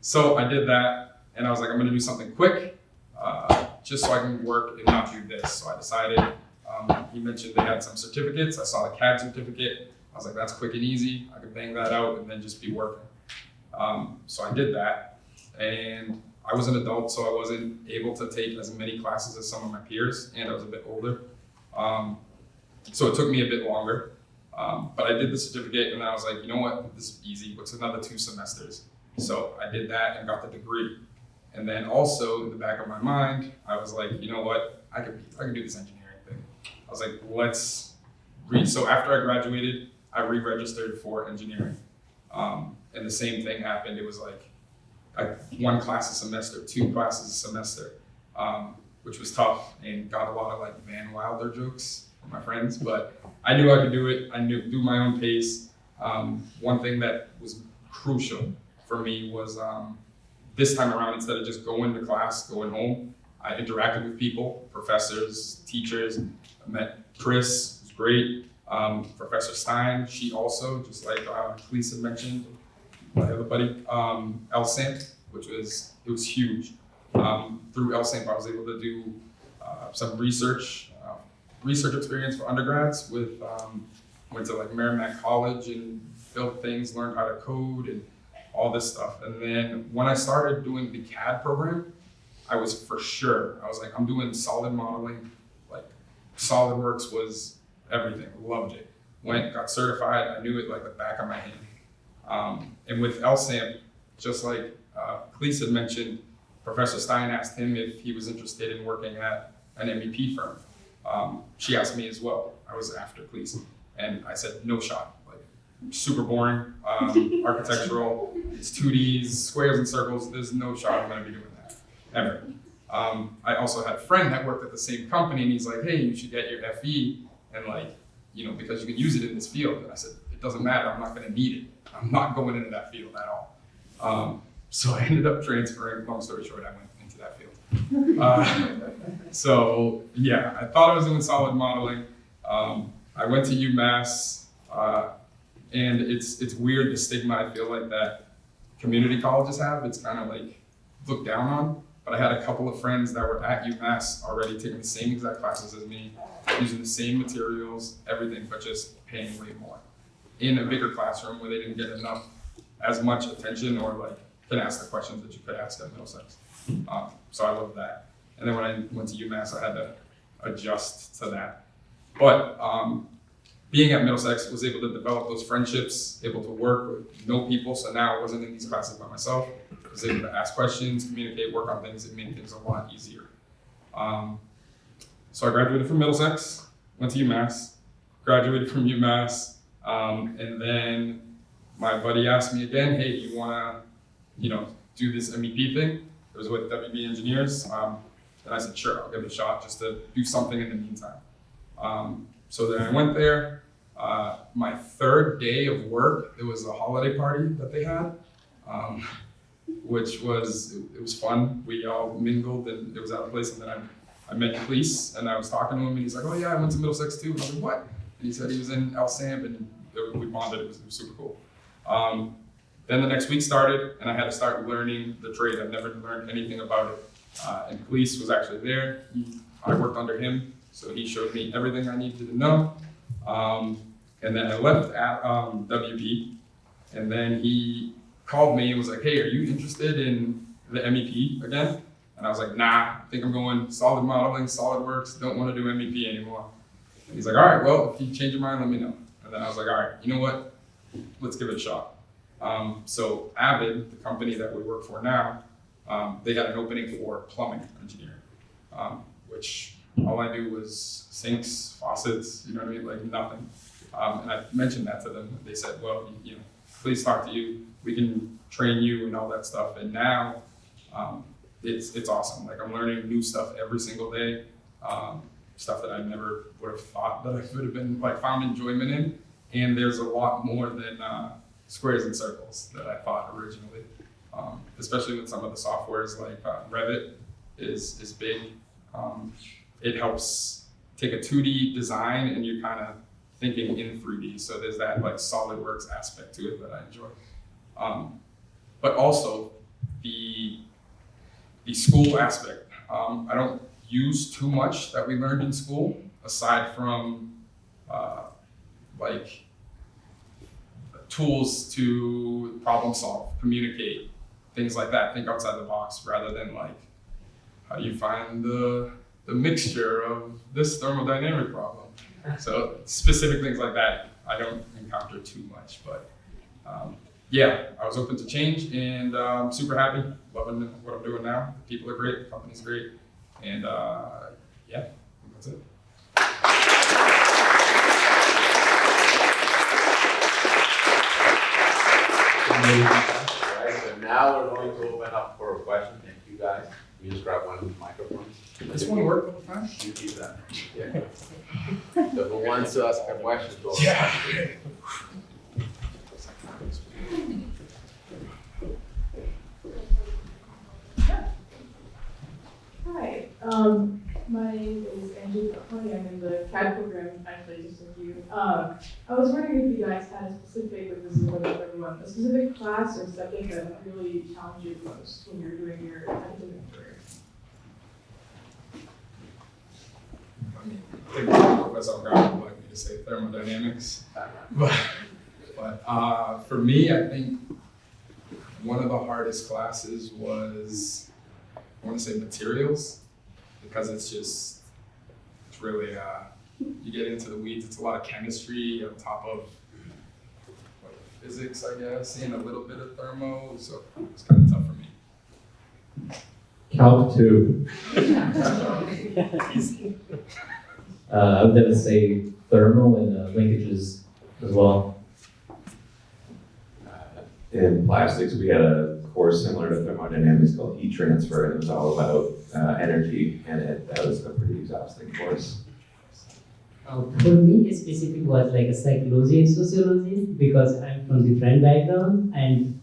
So I did that, and I was like, I'm gonna do something quick. Just so I can work and not do this. So I decided, he mentioned they had some certificates. I saw the CAD certificate. I was like, that's quick and easy. I could bang that out and then just be working. So I did that. And I was an adult, so I wasn't able to take as many classes as some of my peers, and I was a bit older. So it took me a bit longer. But I did the certificate, and then I was like, you know what, this is easy. What's another 2 semesters? So I did that and got the degree. And then also in the back of my mind, I was like, you know what, I could do this engineering thing. I was like, let's read. So after I graduated, I re-registered for engineering. And the same thing happened. It was like 1 class a semester, 2 classes a semester, which was tough and got a lot of like Van Wilder jokes from my friends, but I knew I could do it. I knew do my own pace. One thing that was crucial for me was this time around, instead of just going to class, going home, I interacted with people, professors, teachers. I met Chris, who's great. Professor Stein, she also, just like Klismann mentioned, my other buddy, LSAMP, it was huge. Through LSAMP, I was able to do some research experience for undergrads with, went to like Merrimack College in built things, learned how to code and all this stuff. And then when I started doing the CAD program, I was like, I'm doing solid modeling. Like SolidWorks was everything, loved it. Went, got certified, I knew it like the back of my hand. And with LSAMP, just like Klismann had mentioned, Professor Stein asked him if he was interested in working at an MEP firm. She asked me as well. I was after Klismann. And I said, no shot. Like, super boring, architectural, it's 2Ds, squares and circles, there's no shot I'm gonna be doing that, ever. I also had a friend that worked at the same company and he's like, hey, you should get your FE and like, you know, because you can use it in this field. And I said, it doesn't matter, I'm not gonna need it. I'm not going into that field at all. So I ended up transferring, long story short, I went into that field. So yeah, I thought I was doing solid modeling. I went to UMass, and it's weird, the stigma I feel like that community colleges have. It's kind of like looked down on, but I had a couple of friends that were at UMass already taking the same exact classes as me, using the same materials, everything, but just paying way more in a bigger classroom where they didn't get as much attention or like can ask the questions that you could ask at Middlesex. So I love that. And then when I went to UMass, I had to adjust to that. But being at Middlesex, was able to develop those friendships, able to work with, know people. So now I wasn't in these classes by myself. I was able to ask questions, communicate, work on things. It made things a lot easier. So I graduated from Middlesex, went to UMass, graduated from UMass, and then my buddy asked me again, hey, do you wanna, do this MEP thing? It was with WB Engineers. And I said, sure, I'll give it a shot just to do something in the meantime. So then I went there. My third day of work, there was a holiday party that they had, which was fun. We all mingled and it was at a place, and then I met Klismann and I was talking to him and he's like, oh yeah, I went to Middlesex too. And I was like, what? And he said he was in LSAMP and we bonded, it was super cool. Then the next week started and I had to start learning the trade. I'd never learned anything about it. And Klismann was actually there. I worked under him, so he showed me everything I needed to know. And then I left at WB, and then he called me and was like, hey, are you interested in the MEP again? And I was like, nah, I think I'm going solid modeling, SolidWorks, don't want to do MEP anymore. And he's like, all right, well, if you change your mind, let me know. And then I was like, all right, you know what? Let's give it a shot. So Avid, the company that we work for now, they had an opening for plumbing engineer, which all I knew was sinks, faucets, you know what I mean, like nothing. And I mentioned that to them. They said, well, please talk to you. We can train you and all that stuff. And now it's awesome. Like I'm learning new stuff every single day, stuff that I never would have thought that I could have been like found enjoyment in. And there's a lot more than squares and circles that I thought originally, especially with some of the softwares like Revit is big. It helps take a 2D design and you're kind of thinking in 3D. So there's that like SolidWorks aspect to it that I enjoy. But also the school aspect. I don't use too much that we learned in school aside from like tools to problem solve, communicate, things like that. Think outside the box rather than like how do you find the mixture of this thermodynamic problem. So specific things like that, I don't encounter too much, but yeah, I was open to change and I'm super happy, loving what I'm doing now. The people are great, the company's great, and yeah, that's it. Alright, so now we're going to open up for a question. Thank you guys. You just grab one of the microphones. This one work all the time? You keep that. Yeah. So who wants to ask a question? Yeah. Hi, my name is Angie. I'm in the CAD program, actually, just like you. I was wondering if you guys had a specific, like this is what everyone, a specific class or subject that really challenged you most when you're doing your academic career. I think Professor Algarra would like me to say thermodynamics, but But for me, I think one of the hardest classes was, I want to say materials, because it's really, you get into the weeds, it's a lot of chemistry on top of physics, I guess, and a little bit of thermo, so it's kind of tough for me. Calc 2. I would definitely say thermal and linkages as well. In plastics, we had a course similar to thermodynamics called heat transfer, and it was all about energy, and that was a pretty exhausting course. For me, specific was like a psychology and sociology because I'm from different background and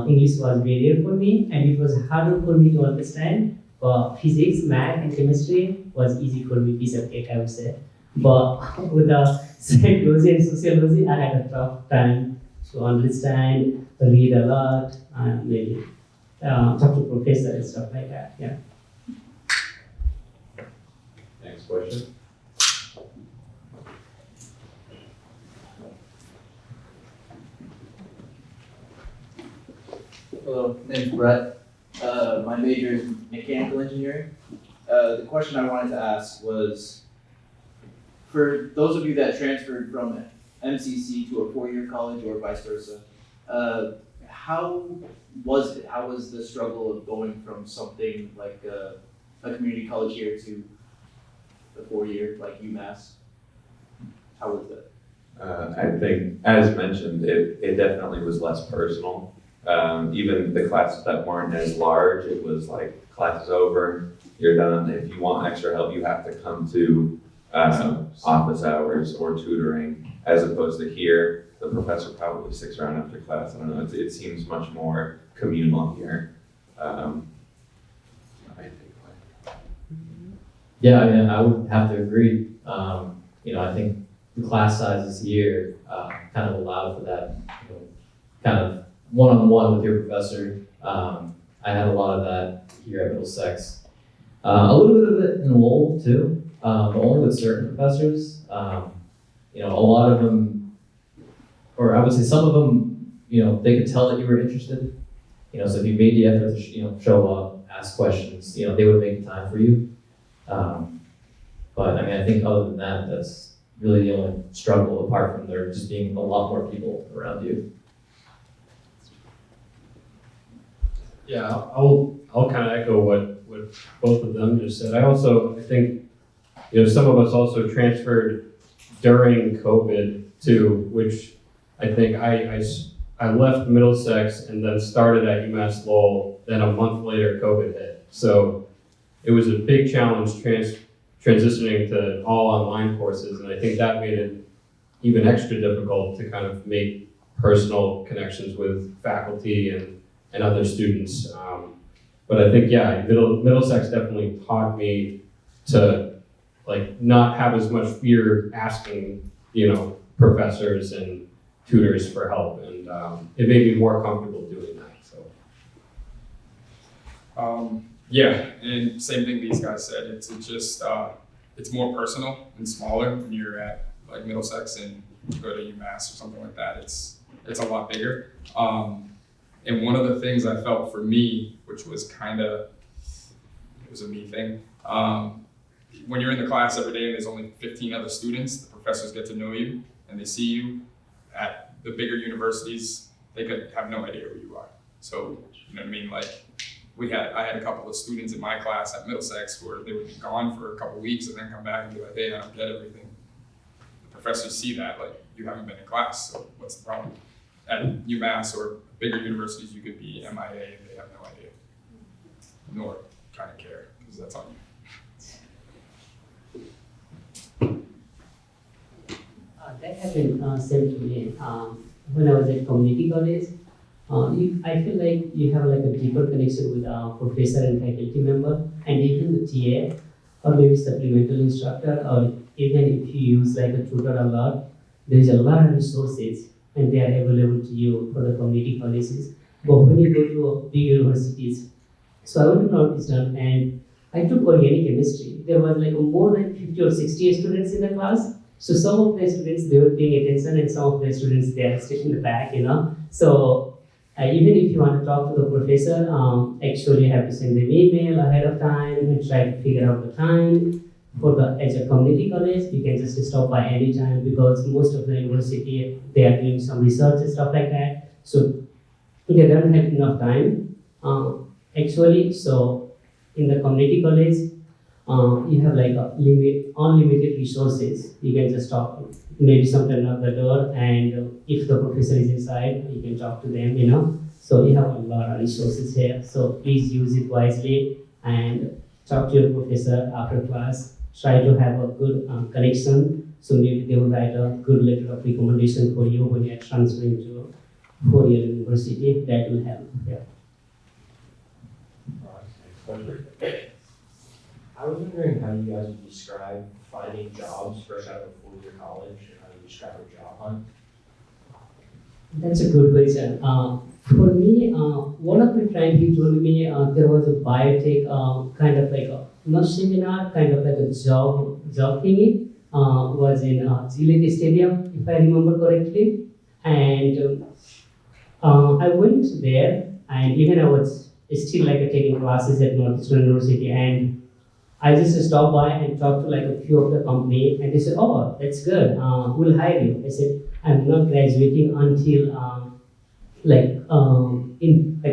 English was barrier for me and it was harder for me to understand. But physics, math, and chemistry was easy for me, piece of cake, I would say. But with the psychology and sociology, I had a tough time to understand, read a lot, and maybe talk to professor and stuff like that. Yeah. Next question. Hello, my name's Brett. My major is mechanical engineering. The question I wanted to ask was, for those of you that transferred from MCC to a four-year college or vice versa, how was it? How was the struggle of going from something like a community college here to a four-year like UMass? How was that? I think, as mentioned, it definitely was less personal. Even the classes that weren't as large, it was like, class is over, you're done. If you want extra help, you have to come to office hours or tutoring, as opposed to here, the professor probably sticks around after class. I don't know, it seems much more communal here. Yeah, I mean, I would have to agree. I think the class sizes here kind of allow for that, kind of one-on-one with your professor. I had a lot of that here at Middlesex. A little bit of it in Lowell too, but only with certain professors. A lot of them, or I would say some of them, they could tell that you were interested. So if you made the effort to, show up, ask questions, they would make time for you. But I mean, I think other than that, that's really the only struggle apart from there just being a lot more people around you. Yeah, I'll kind of echo what both of them just said. I think, some of us also transferred during COVID too, which I think I left Middlesex and then started at UMass Lowell, then a month later COVID hit. So it was a big challenge transitioning to all online courses, and I think that made it even extra difficult to kind of make personal connections with faculty and other students. But I think, Middlesex definitely taught me to not have as much fear asking, professors and tutors for help, and it made me more comfortable doing that. So. And same thing these guys said. It's just it's more personal and smaller when you're at like Middlesex and you go to UMass or something like that. It's a lot bigger. And one of the things I felt for me, which was it was a me thing. When you're in the class every day and there's only 15 other students, the professors get to know you and they see you. At the bigger universities, they could have no idea who you are. So, you know what I mean? I had a couple of students in my class at Middlesex where they would be gone for a couple of weeks and then come back and be like, hey, I don't get everything. The professors see that, you haven't been in class, so what's the problem? At UMass or bigger universities, you could be MIA and they have no idea, nor kind of care, because that's on you. That happened same to me. When I was at community college, I feel like you have a deeper connection with a professor and faculty member, and even the TA or maybe supplemental instructor, or even if you use a tutor a lot, there is a lot of resources and they are available to you for the community colleges. But when you go to big universities, so I went to Northeastern and I took organic chemistry. There was more than 50 or 60 students in the class. So some of the students, they were paying attention, and some of the students, they are sitting in the back, So even if you want to talk to the professor, actually you have to send them email ahead of time and try to figure out the time. As a community college, you can just stop by any time because most of the university, they are doing some research and stuff like that. So they don't have enough time. Actually, so in the community college, you have like unlimited resources. You can just talk, maybe sometime knock the door, and if the professor is inside, you can talk to them, So you have a lot of resources here. So please use it wisely and talk to your professor after class. Try to have a good connection. So maybe they will write a good letter of recommendation for you when you are transferring to a 4-year university. That will help. Yeah. I was wondering how you guys would describe finding jobs fresh out of a 4-year college, and how you describe a job hunt. That's a good question. For me, one of my friends, he told me there was a biotech kind of like not seminar, kind of like a job thingy, was in Gillette Stadium, if I remember correctly. And I went there, and even I was still like taking classes at Northeastern University, and I just stopped by and talked to like a few of the company, and they said, "Oh, that's good. We'll hire you." I said, "I'm not graduating until I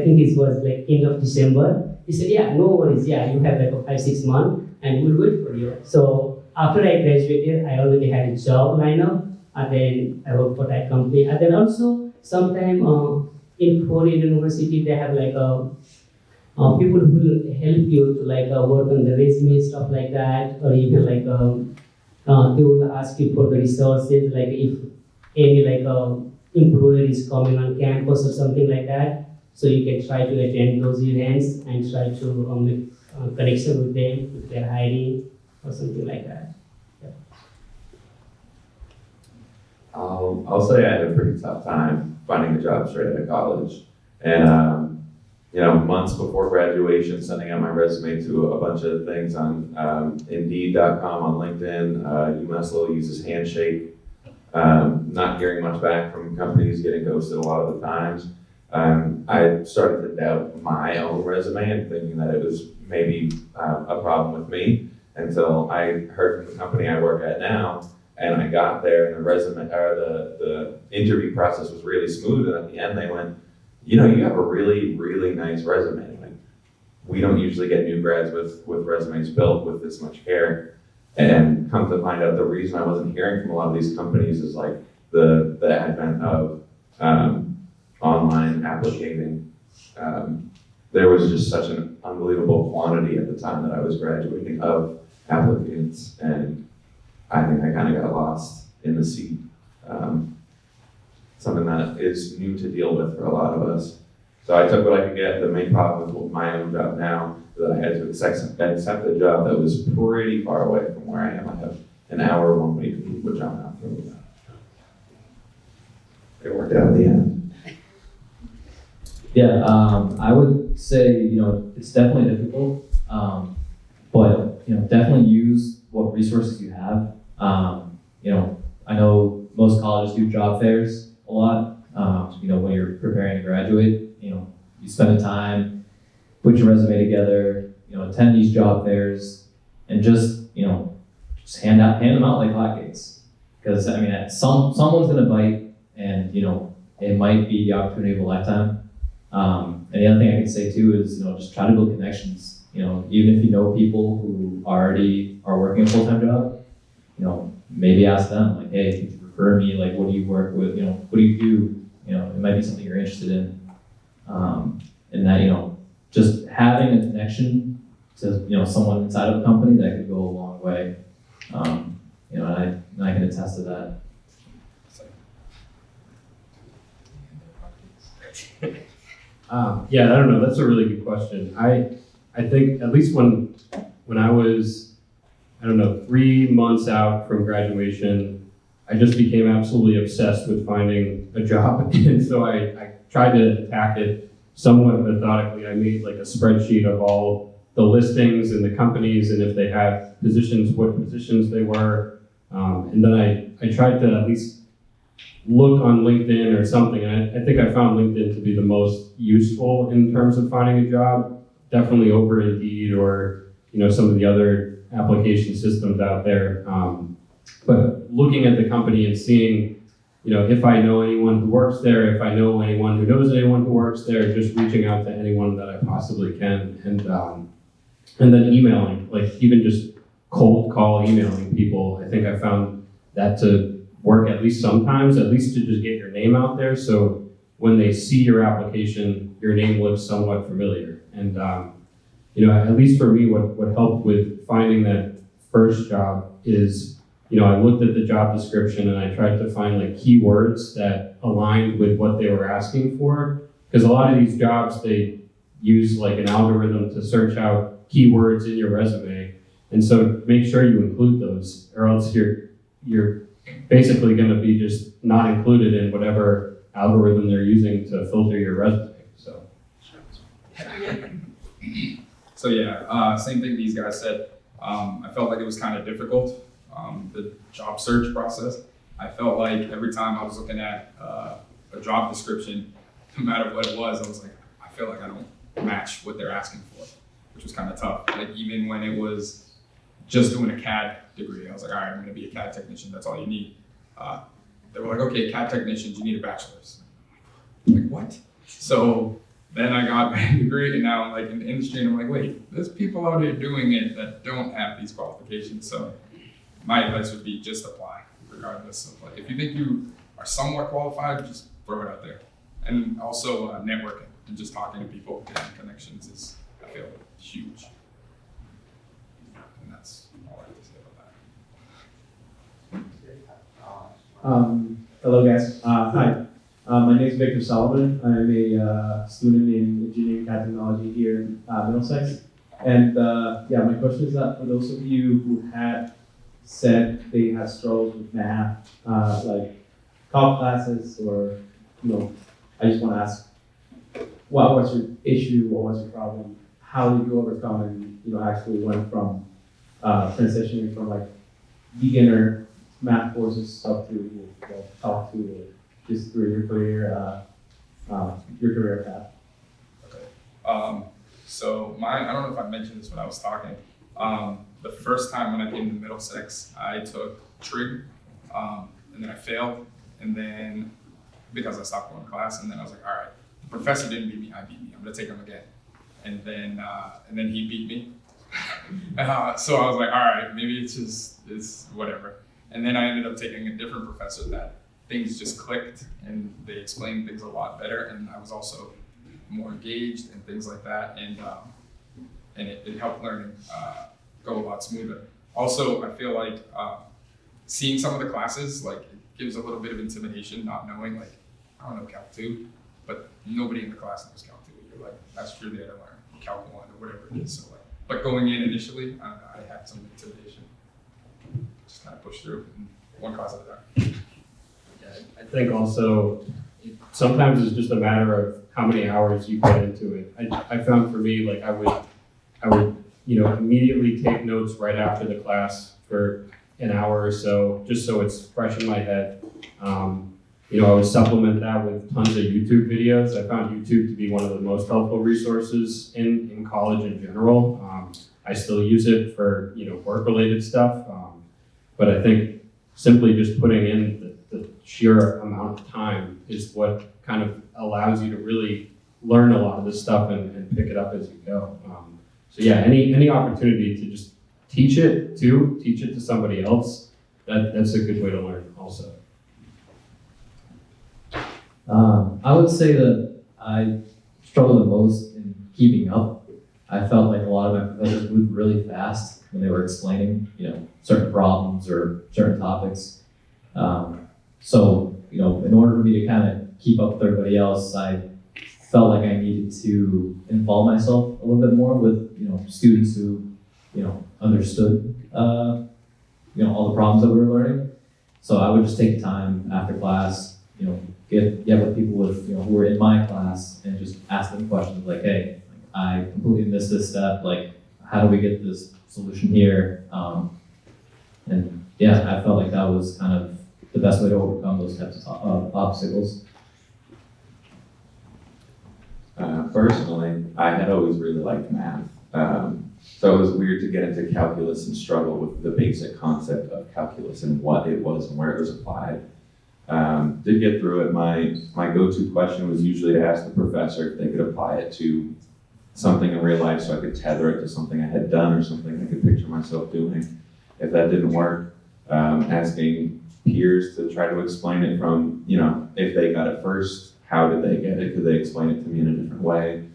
think it was like end of December." He said, "Yeah, no worries. Yeah, you have like a 5-6 months, and we'll wait for you." So after I graduated, I already had a job lined up, and then I worked for that company. And then also sometime in 4-year university, they have like people who will help you to like work on the resume, stuff like that, or even like they will ask you for the resources, like if any like employer is coming on campus or something like that. So you can try to attend those events and try to make connection with them if they're hiring or something like that. Yeah. I'll say I had a pretty tough time finding a job straight out of college. And, months before graduation, sending out my resume to a bunch of things on Indeed.com, on LinkedIn. UMass uses Handshake. Not hearing much back from companies, getting ghosted a lot of the times. I started to doubt my own resume and thinking that it was maybe a problem with me until I heard from the company I work at now, and I got there and the resume or the interview process was really smooth, and at the end they went, "You have a really, really nice resume. Like, we don't usually get new grads with resumes built with this much care." And come to find out, the reason I wasn't hearing from a lot of these companies is like the advent of online applicating. There was just such an unbelievable quantity at the time that I was graduating of applicants, and I think I kind of got lost in the sea. Something that is new to deal with for a lot of us. So I took what I could get. The main problem with my own job now is that I had to accept a job that was pretty far away from where I am. I have an hour 1 week, which I'm not thrilled about. It worked out in the end. Yeah, I would say, it's definitely difficult, but, definitely use what resources you have. I know most colleges do job fairs a lot. When you're preparing to graduate, you spend the time, put your resume together, attend these job fairs, and just hand them out like hotcakes. Because someone's gonna bite, and it might be the opportunity of a lifetime. And the other thing I can say too is just try to build connections. Even if you know people who already are working a full-time job, maybe ask them like, "Hey, could you refer me? Like, what do you work with? What do you do?" It might be something you're interested in. And that, just having a connection to, someone inside of a company, that could go a long way. And I can attest to that. Yeah, I don't know. That's a really good question. I think at least when I was, 3 months out from graduation, I just became absolutely obsessed with finding a job. And so I tried to attack it somewhat methodically. I made like a spreadsheet of all the listings and the companies, and if they had positions, what positions they were. And then I tried to at least look on LinkedIn or something. And I think I found LinkedIn to be the most useful in terms of finding a job, definitely over Indeed or some of the other application systems out there. But looking at the company and seeing, if I know anyone who works there, if I know anyone who knows anyone who works there, just reaching out to anyone that I possibly can, and then emailing, like even just cold call emailing people. I think I found that to work at least sometimes, at least to just get your name out there. So when they see your application, your name looks somewhat familiar. And at least for me, what helped with finding that first job is, I looked at the job description and I tried to find like keywords that aligned with what they were asking for. Because a lot of these jobs, they use like an algorithm to search out keywords in your resume. And so make sure you include those, or else you're basically going to be just not included in whatever algorithm they're using to filter your resume. So. So yeah, same thing these guys said. I felt like it was kind of difficult, the job search process. I felt like every time I was looking at a job description, no matter what it was, I was like, I feel like I don't match what they're asking for, which was kind of tough. Like even when it was just doing a CAD degree, I was like, all right, I'm gonna be a CAD technician, that's all you need. They were like, okay, CAD technicians, you need a bachelor's. I'm like, what? So then I got my degree and now I'm like in the industry and I'm like, wait, there's people out here doing it that don't have these qualifications. So my advice would be just apply regardless of like, if you think you are somewhat qualified, just throw it out there. And also networking and just talking to people, getting connections is, I feel, huge. And that's all I have to say about that. Hello guys. Hi. My name is Victor Sullivan. I'm a student in engineering and technology here in Middlesex. And my question is that for those of you who had said they had struggles with math, like comp classes, or I just want to ask, what was your issue? What was your problem? How did you overcome and actually went from transitioning from like beginner math courses up to top to just through your career path? So mine, I don't know if I mentioned this when I was talking. The first time when I came to Middlesex, I took trig, and then I failed, and then because I stopped going to class, and then I was like, all right, the professor didn't beat me, I beat me. I'm gonna take him again, and then he beat me. So I was like, all right, maybe it's whatever. And then I ended up taking a different professor that things just clicked and they explained things a lot better, and I was also more engaged and things like that, and it helped learning go a lot smoother. Also, I feel like seeing some of the classes, like it gives a little bit of intimidation, not knowing, like, I don't know Calc 2, but nobody in the class knows Calc 2. You're like, that's you're there to learn Calc 1 or whatever it is. So like, but going in initially, I had some intimidation. Just kind of push through one class at a time. I think also sometimes it's just a matter of how many hours you put into it. I found for me, like I would immediately take notes right after the class for an hour or so, just so it's fresh in my head. I would supplement that with tons of YouTube videos. I found YouTube to be one of the most helpful resources in college in general. I still use it for work-related stuff, but I think simply just putting in the sheer amount of time is what kind of allows you to really learn a lot of this stuff and pick it up as you go. So yeah, any opportunity to just teach it to somebody else, that's a good way to learn also. I would say that I struggled the most in keeping up. I felt like a lot of my professors moved really fast when they were explaining, certain problems or certain topics. So, in order for me to kind of keep up with everybody else, I felt like I needed to involve myself a little bit more with, students who, understood, all the problems that we were learning. So I would just take time after class, get with people with, who were in my class and just ask them questions like, hey, I completely missed this step. Like, how do we get this solution here? And And yeah, I felt like that was kind of the best way to overcome those types of obstacles. Personally, I had always really liked math. So it was weird to get into calculus and struggle with the basic concept of calculus and what it was and where it was applied. Did get through it. My go-to question was usually to ask the professor if they could apply it to something in real life so I could tether it to something I had done or something I could picture myself doing. If that didn't work, asking peers to try to explain it from, if they got it first, how did they get it? Could they explain it to me in a different way?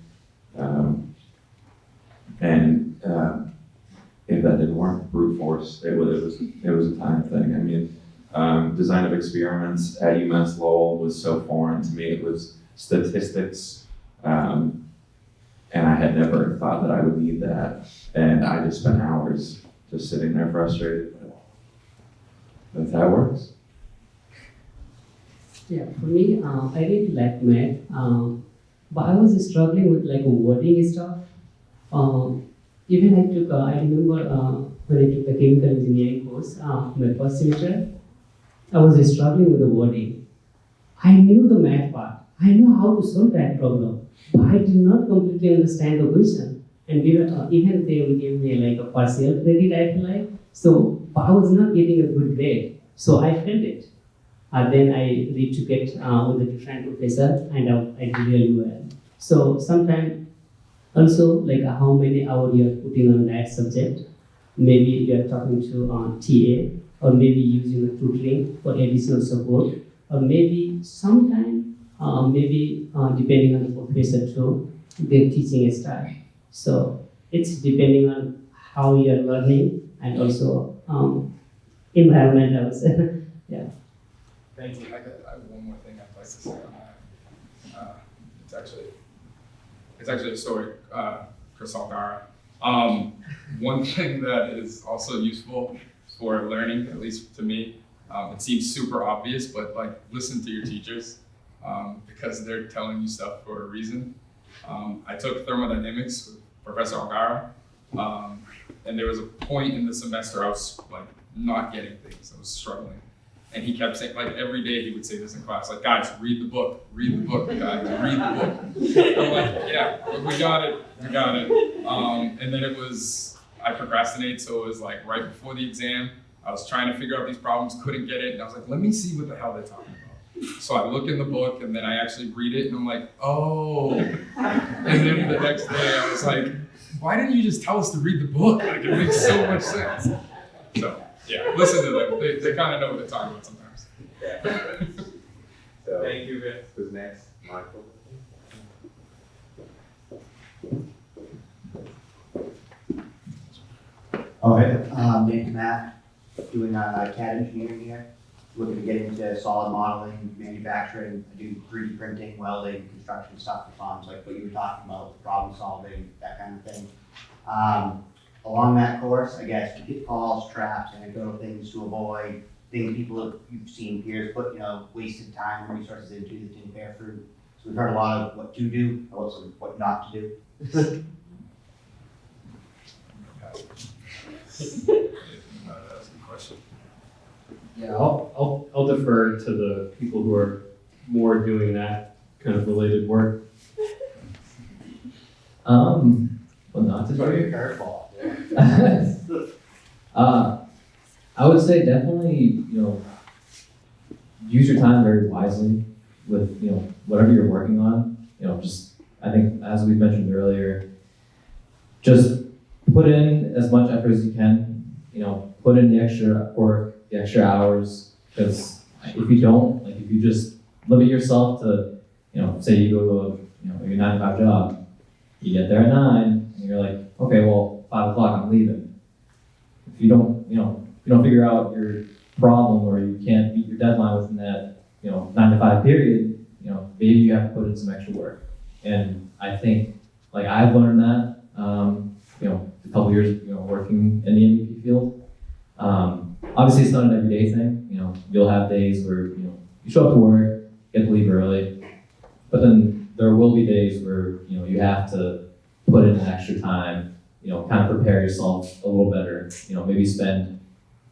If that didn't work, brute force. It was a time thing. I mean, design of experiments at UMass Lowell was so foreign to me. It was statistics, and I had never thought that I would need that. And I just spent hours just sitting there frustrated. But that's how it works. Yeah, for me, I really like math, but I was struggling with like wording stuff. Even I remember when I took the chemical engineering course, my first semester, I was struggling with the wording. I knew the math part. I know how to solve that problem, but I did not completely understand the question. And we were, even they would give me like a partial credit, I feel like. So, but I was not getting a good grade, so I failed it. Then I retook it with a different professor, and I did really well. So sometimes also like how many hours you are putting on that subject. Maybe you are talking to TA, or maybe using a tutoring for additional support, or maybe sometime depending on the professor too, their teaching style. So it's depending on how you are learning and also environment, I would say. Yeah. Thank you. I have one more thing I'd like to say on that. It's actually a story, Cristopher Algarra. One thing that is also useful for learning, at least to me, it seems super obvious, but like listen to your teachers because they're telling you stuff for a reason. I took thermodynamics with Professor Algarra, and there was a point in the semester I was like not getting things. I was struggling. And he kept saying, like every day he would say this in class, like, guys, read the book, guys, read the book. I'm like, yeah, we got it. And then I procrastinated, so it was like right before the exam, I was trying to figure out these problems, couldn't get it, and I was like, let me see what the hell they're talking about. So I look in the book, and then I actually read it, and I'm like, oh. And then the next day, I was like, why didn't you just tell us to read the book? Like, it makes so much sense. So. Yeah, listen to them. They kind of know what they're talking about sometimes. So, thank you, Vic. Who's next? Michael. Oh, hey, name's Matt, doing CAD engineering here. Looking to get into solid modeling, manufacturing. I do 3D printing, welding, construction stuff for farms, like what you were talking about, problem solving, that kind of thing. Along that course, I guess, pitfalls, traps, anecdotal things to avoid, things you've seen peers put, wasted time and resources into that didn't bear fruit. So we've heard a lot of what to do, and also what not to do. That's a good question. Yeah, I'll defer to the people who are more doing that kind of related work. Well, not to Throw do. your curveball. I would say definitely, use your time very wisely with, whatever you're working on. I think as we mentioned earlier, just put in as much effort as you can, put in the extra work, the extra hours, because if you don't, if you just limit yourself to, say you go to your 9-to-5 job, you get there at 9, and you're like, okay, well, 5 o'clock, I'm leaving. If you don't figure out your problem or you can't meet your deadline within that, 9-to-5 period, maybe you have to put in some extra work. And I think, I've learned that, a couple years, working in the MVP field. Obviously, it's not an everyday thing. You'll have days where, you show up to work, get to leave early, but then there will be days where, you have to put in extra time, kind of prepare yourself a little better, maybe spend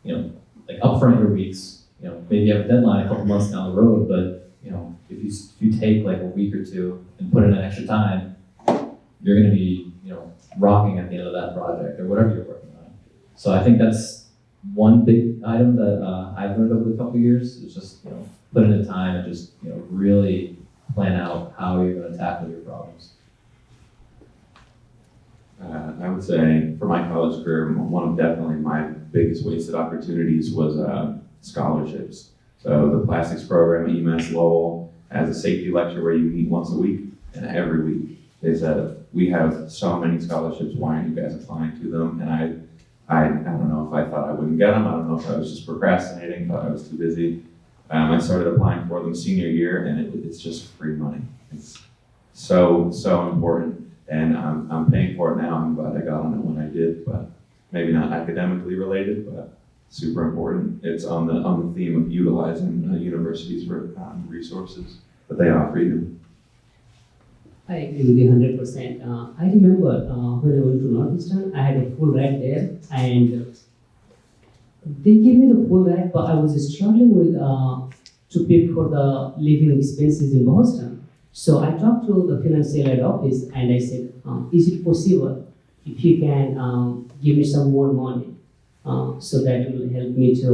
like upfront your weeks. Maybe you have a deadline a couple months down the road, but if you take like a week or two and put in an extra time, you're going to be rocking at the end of that project or whatever you're working on. So I think that's one big item that I've learned over the couple of years is just put in the time and just really plan out how you're going to tackle your problems. I would say for my college career, one of definitely my biggest wasted opportunities was scholarships. So the plastics program at UMass Lowell has a safety lecture where you meet once a week, and every week they said, we have so many scholarships, why aren't you guys applying to them? And I don't know if I thought I wouldn't get them, I don't know if I was just procrastinating, thought I was too busy. I started applying for them senior year, and it's just free money. It's so important, and I'm paying for it now. I'm glad I got on it when I did, but maybe not academically related, but super important. It's on the theme of utilizing universities for resources that they offer you. I agree with you 100%. I remember when I went to Northeastern, I had a full ride there, and they gave me the full ride, but I was struggling with to pay for the living expenses in Boston. So I talked to the financial aid office, and I said, is it possible if you can give me some more money so that will help me to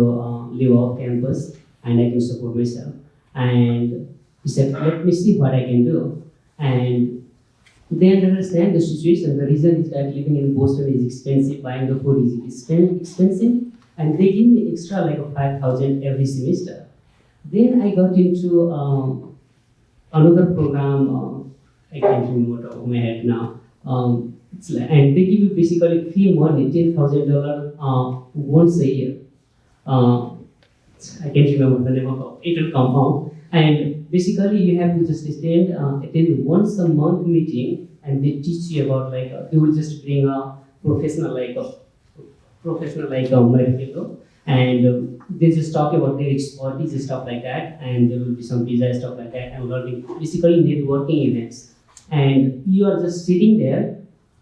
live off campus and I can support myself. And he said, let me see what I can do. And they understand the situation. The reason is that living in Boston is expensive, buying the food is expensive, and they give me extra like $5,000 every semester. Then I got into another program, I can't remember off my head now. And they give you basically free money, $10,000 once a year. I can't remember the name of it. It will come out. And basically, you have to just attend once a month meeting, and they teach you about they will just bring a professional Moderator, and they just talk about their expertise and stuff like that, and there will be some design stuff like that, and learning basically networking events. And you are just sitting there,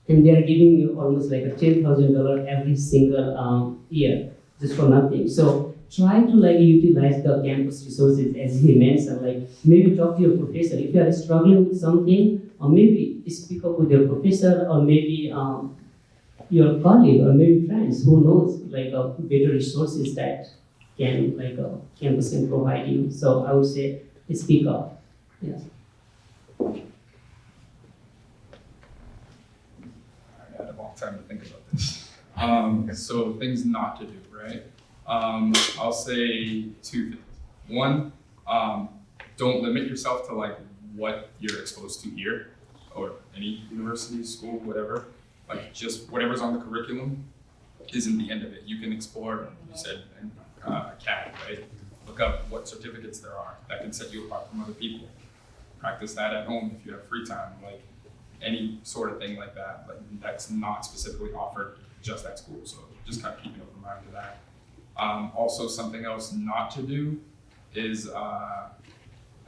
and they are giving you almost like a $10,000 every single year just for nothing. So try to utilize the campus resources as he mentioned, maybe talk to your professor if you are struggling with something, or maybe speak up with your professor, or maybe your colleague, or maybe friends who knows better resources that campus can provide you. So I would say speak up. Yes. I had a long time to think about this. So things not to do, right? I'll say two things. One, don't limit yourself to what you're exposed to here or any university, school, whatever. Just whatever's on the curriculum isn't the end of it. You can explore, you said, CAD, right? Look up what certificates there are that can set you apart from other people. Practice that at home if you have free time, any sort of thing like that. That's not specifically offered just at school, so just kind of keep an open mind to that. Also, something else not to do is, I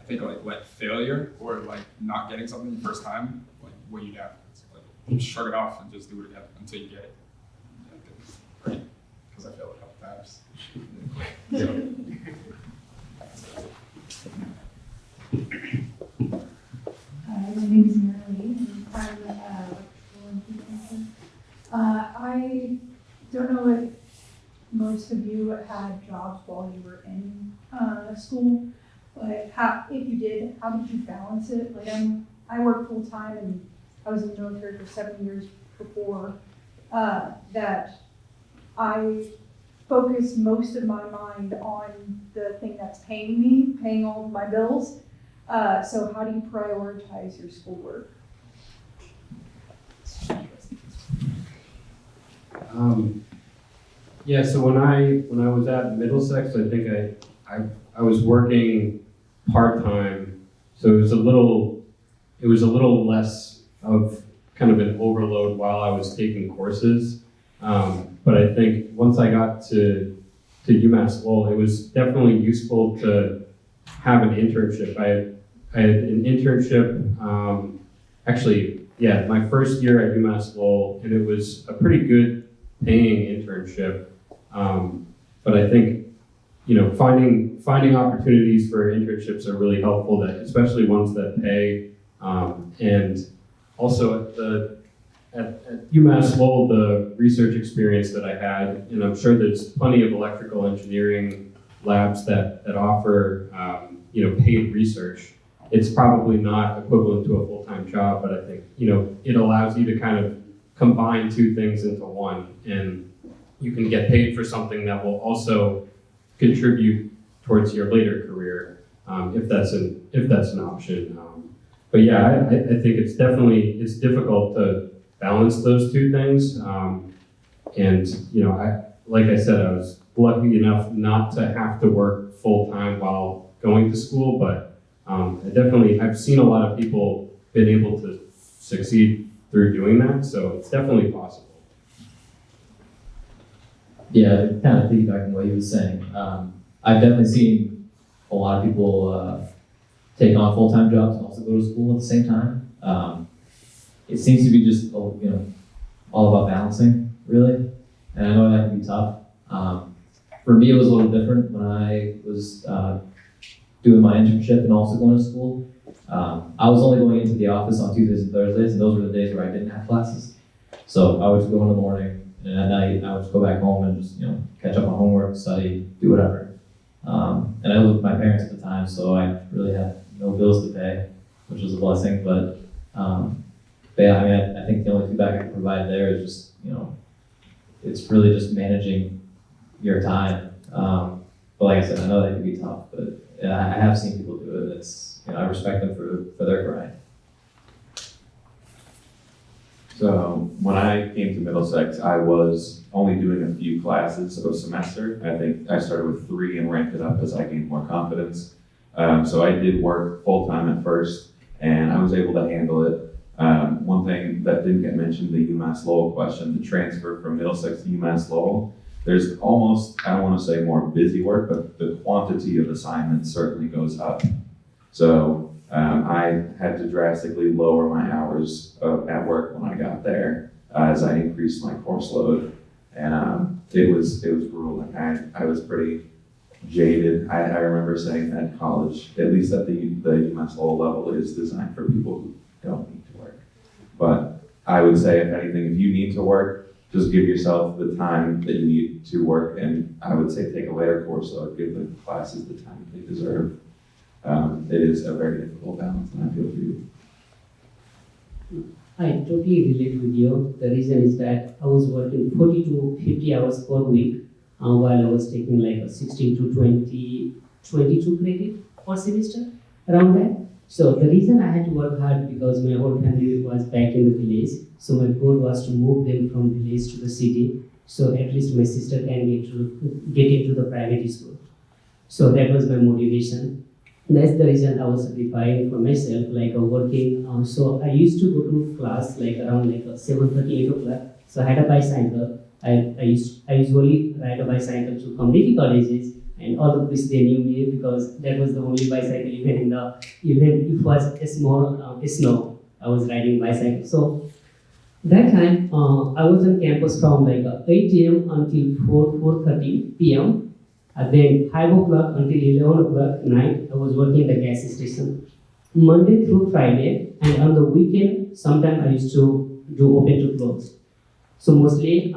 think let failure or not getting something the first time weigh you down. Shrug it off and just do it again until you get it. Right? Because I failed a couple times. My name is Mary Lee. I'm electrical engineer. I don't know if most of you had jobs while you were in school, but if you did, how did you balance it? I work full time and I was in the military for 7 years before that. I focus most of my mind on the thing that's paying me, paying all of my bills. So how do you prioritize your schoolwork? Yeah, so when I was at Middlesex, I think I was working part-time, so it was a little less of kind of an overload while I was taking courses. But I think once I got to UMass Lowell, it was definitely useful to have an internship. I had an internship, my first year at UMass Lowell, and it was a pretty good paying internship. But But I think, finding opportunities for internships are really helpful, that especially ones that pay. And also at UMass Lowell, the research experience that I had, and I'm sure there's plenty of electrical engineering labs that offer, paid research. It's probably not equivalent to a full-time job, but I think, it allows you to kind of combine two things into one, and you can get paid for something that will also contribute towards your later career, if that's an option. But yeah, I think it's difficult to balance those two things. Like I said, I was lucky enough not to have to work full-time while going to school, but I've seen a lot of people been able to succeed through doing that, so it's definitely possible. Yeah, kind of piggybacking what he was saying. I've definitely seen a lot of people take on full-time jobs and also go to school at the same time. It seems to be just all about balancing, really, and I know that can be tough. For me, it was a little different when I was doing my internship and also going to school. I was only going into the office on Tuesdays and Thursdays, and those were the days where I didn't have classes. So I would just go in the morning, and at night I would just go back home and just catch up on homework, study, do whatever. And I lived with my parents at the time, so I really had no bills to pay, which was a blessing. But yeah, I think the only feedback I can provide there is just it's really just managing your time. But like I said, I know that can be tough, but yeah, I have seen people do it. It's I respect them for their grind. So when I came to Middlesex, I was only doing a few classes a semester. I think I started with 3 and ramped it up as I gained more confidence. So I did work full-time at first, and I was able to handle it. One thing that didn't get mentioned, the UMass Lowell question, the transfer from Middlesex to UMass Lowell, there's almost, I don't want to say more busy work, but the quantity of assignments certainly goes up. So I had to drastically lower my hours at work when I got there as I increased my course load. And it was grueling. I was pretty jaded. I remember saying that college, at least at the UMass Lowell level, is designed for people who don't need to work. But I would say, if anything, if you need to work, just give yourself the time that you need to work, and I would say take a later course load, give the classes the time they deserve. It is a very difficult balance, and I feel for you. I totally relate with you. The reason is that I was working 40 to 50 hours per week while I was taking like a 16 to 22 credit per semester, around that. So the reason I had to work hard because my whole family was back in the village. So my goal was to move them from village to the city. So at least my sister can get into the private school. So that was my motivation. That's the reason I was sacrificing for myself, like working. So I used to go to class like around like 7:30, 8 o'clock. So I had a bicycle. I usually ride a bicycle to community colleges, and all of this they knew me because that was the only bicycle even if it was a small snow, I was riding bicycle. So that time I was on campus from like 8 a.m. until 4:30 p.m. And then 5 o'clock until 11 o'clock night, I was working at the gas station. Monday through Friday, and on the weekend, sometimes I used to do open to close. So mostly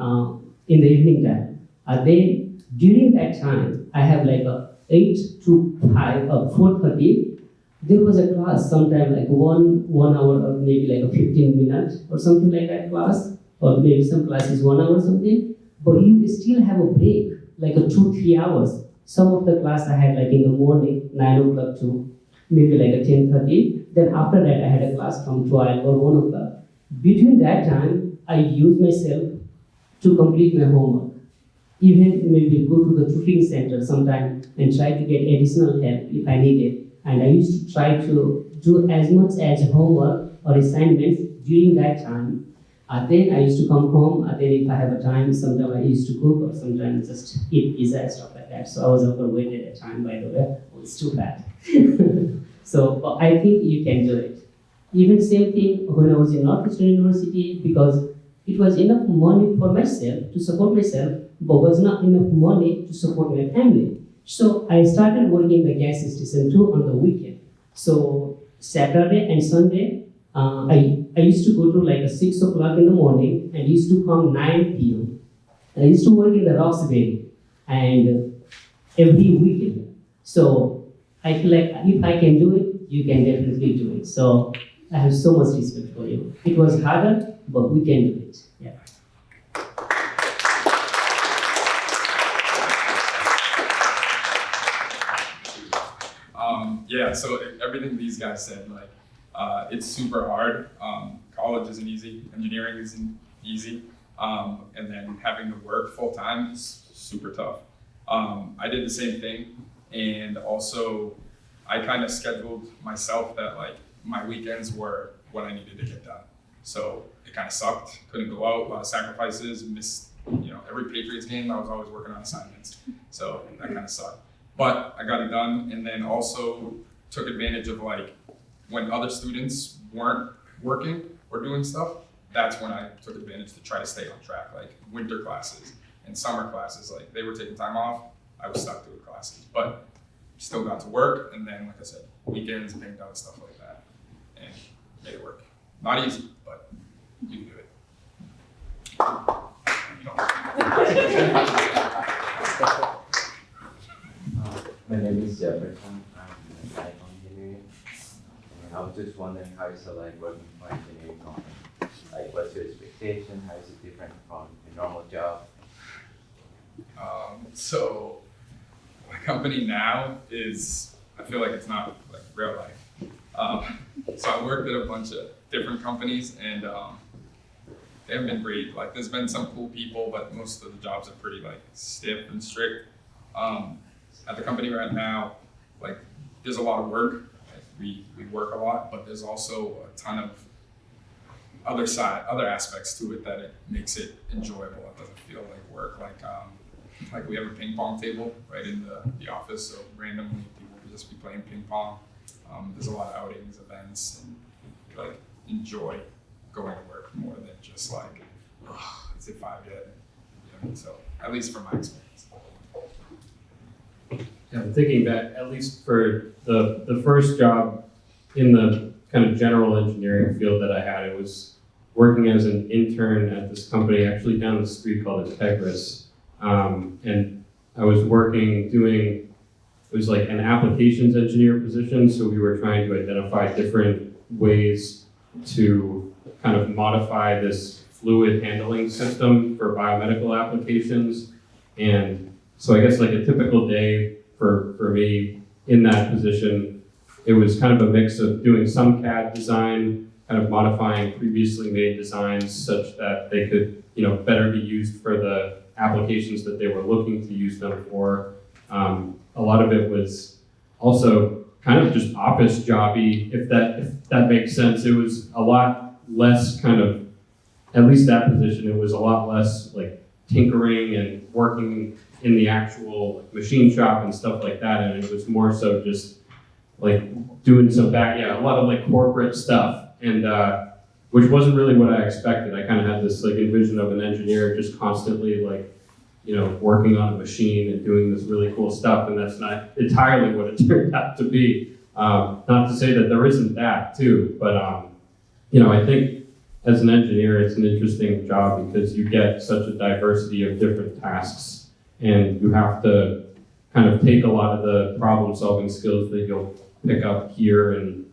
in the evening time. Then during that time, I have like a 8 to 5 or 4:30. There was a class, sometime like one hour or maybe like a 15 minutes or something like that class, or maybe some classes 1 hour or something. But you still have a break, like a 2-3 hours. Some of the class I had like in the morning, 9 o'clock to maybe like a 10:30. Then after that I had a class from 12 or 1 o'clock. Between that time, I used myself to complete my homework. Even maybe go to the tutoring center sometime and try to get additional help if I need it. And I used to try to do as much as homework or assignments during that time. Then I used to come home, then if I have a time, sometimes I used to cook or sometimes just eat pizza and stuff like that. So I was overweight at the time, by the way. I was too fat. So I think you can do it. Even same thing when I was in Northeastern University, because it was enough money for myself to support myself, but was not enough money to support my family. So I started working the gas station too on the weekend. So Saturday and Sunday, I used to go to like 6 o'clock in the morning and used to come 9 p.m. I used to work in the Roxbury and every weekend. So I feel like if I can do it, you can definitely do it. So I have so much respect for you. It was harder, but we can do it. Yeah. Yeah, so everything these guys said, like, it's super hard. College isn't easy, engineering isn't easy, and then having to work full time is super tough. I did the same thing, and also I kind of scheduled myself that like my weekends were what I needed to get done. So it kind of sucked. Couldn't go out, a lot of sacrifices, missed, every Patriots game. I was always working on assignments, so that kind of sucked. But I got it done, and then also took advantage of like when other students weren't working or doing stuff. That's when I took advantage to try to stay on track, like winter classes and summer classes. Like they were taking time off, I was stuck doing classes, but still got to work. And then, like I said, weekends, banged out stuff like that, and made it work. Not easy, but you can do it. My name is Jefferson. I'm a mechanical engineer. And I was just wondering how is it like working for an engineering company? Like, what's your expectation? How is it different from your normal job? So my company now is, I feel like it's not like real life. So I worked at a bunch of different companies, and they haven't been great. Like there's been some cool people, but most of the jobs are pretty like stiff and strict. At the company we're at now, like there's a lot of work. Like, we work a lot, but there's also a ton of other aspects to it that it makes it enjoyable. It doesn't feel like work. Like we have a ping pong table right in the office, so randomly people will just be playing ping pong. There's a lot of outings, events, and we like enjoy going to work more than just like, oh, is it 5 yet? So at least from my experience. Yeah, I'm thinking back, at least for the first job in the kind of general engineering field that I had, it was working as an intern at this company actually down the street called Integris. And I was it was like an applications engineer position, so we were trying to identify different ways to kind of modify this fluid handling system for biomedical applications. And so I guess like a typical day for me in that position, it was kind of a mix of doing some CAD design, kind of modifying previously made designs such that they could, better be used for the applications that they were looking to use them for. A lot of it was also kind of just office jobby, if that makes sense. It was a lot less kind of, at least that position, it was a lot less like tinkering and working in the actual machine shop and stuff like that. And it was more so just like doing some a lot of like corporate stuff, and which wasn't really what I expected. I kind of had this like envision of an engineer just constantly like, working on a machine and doing this really cool stuff, and that's not entirely what it turned out to be. Not to say that there isn't that too, but I think as an engineer, it's an interesting job because you get such a diversity of different tasks, and you have to kind of take a lot of the problem-solving skills that you'll pick up here and,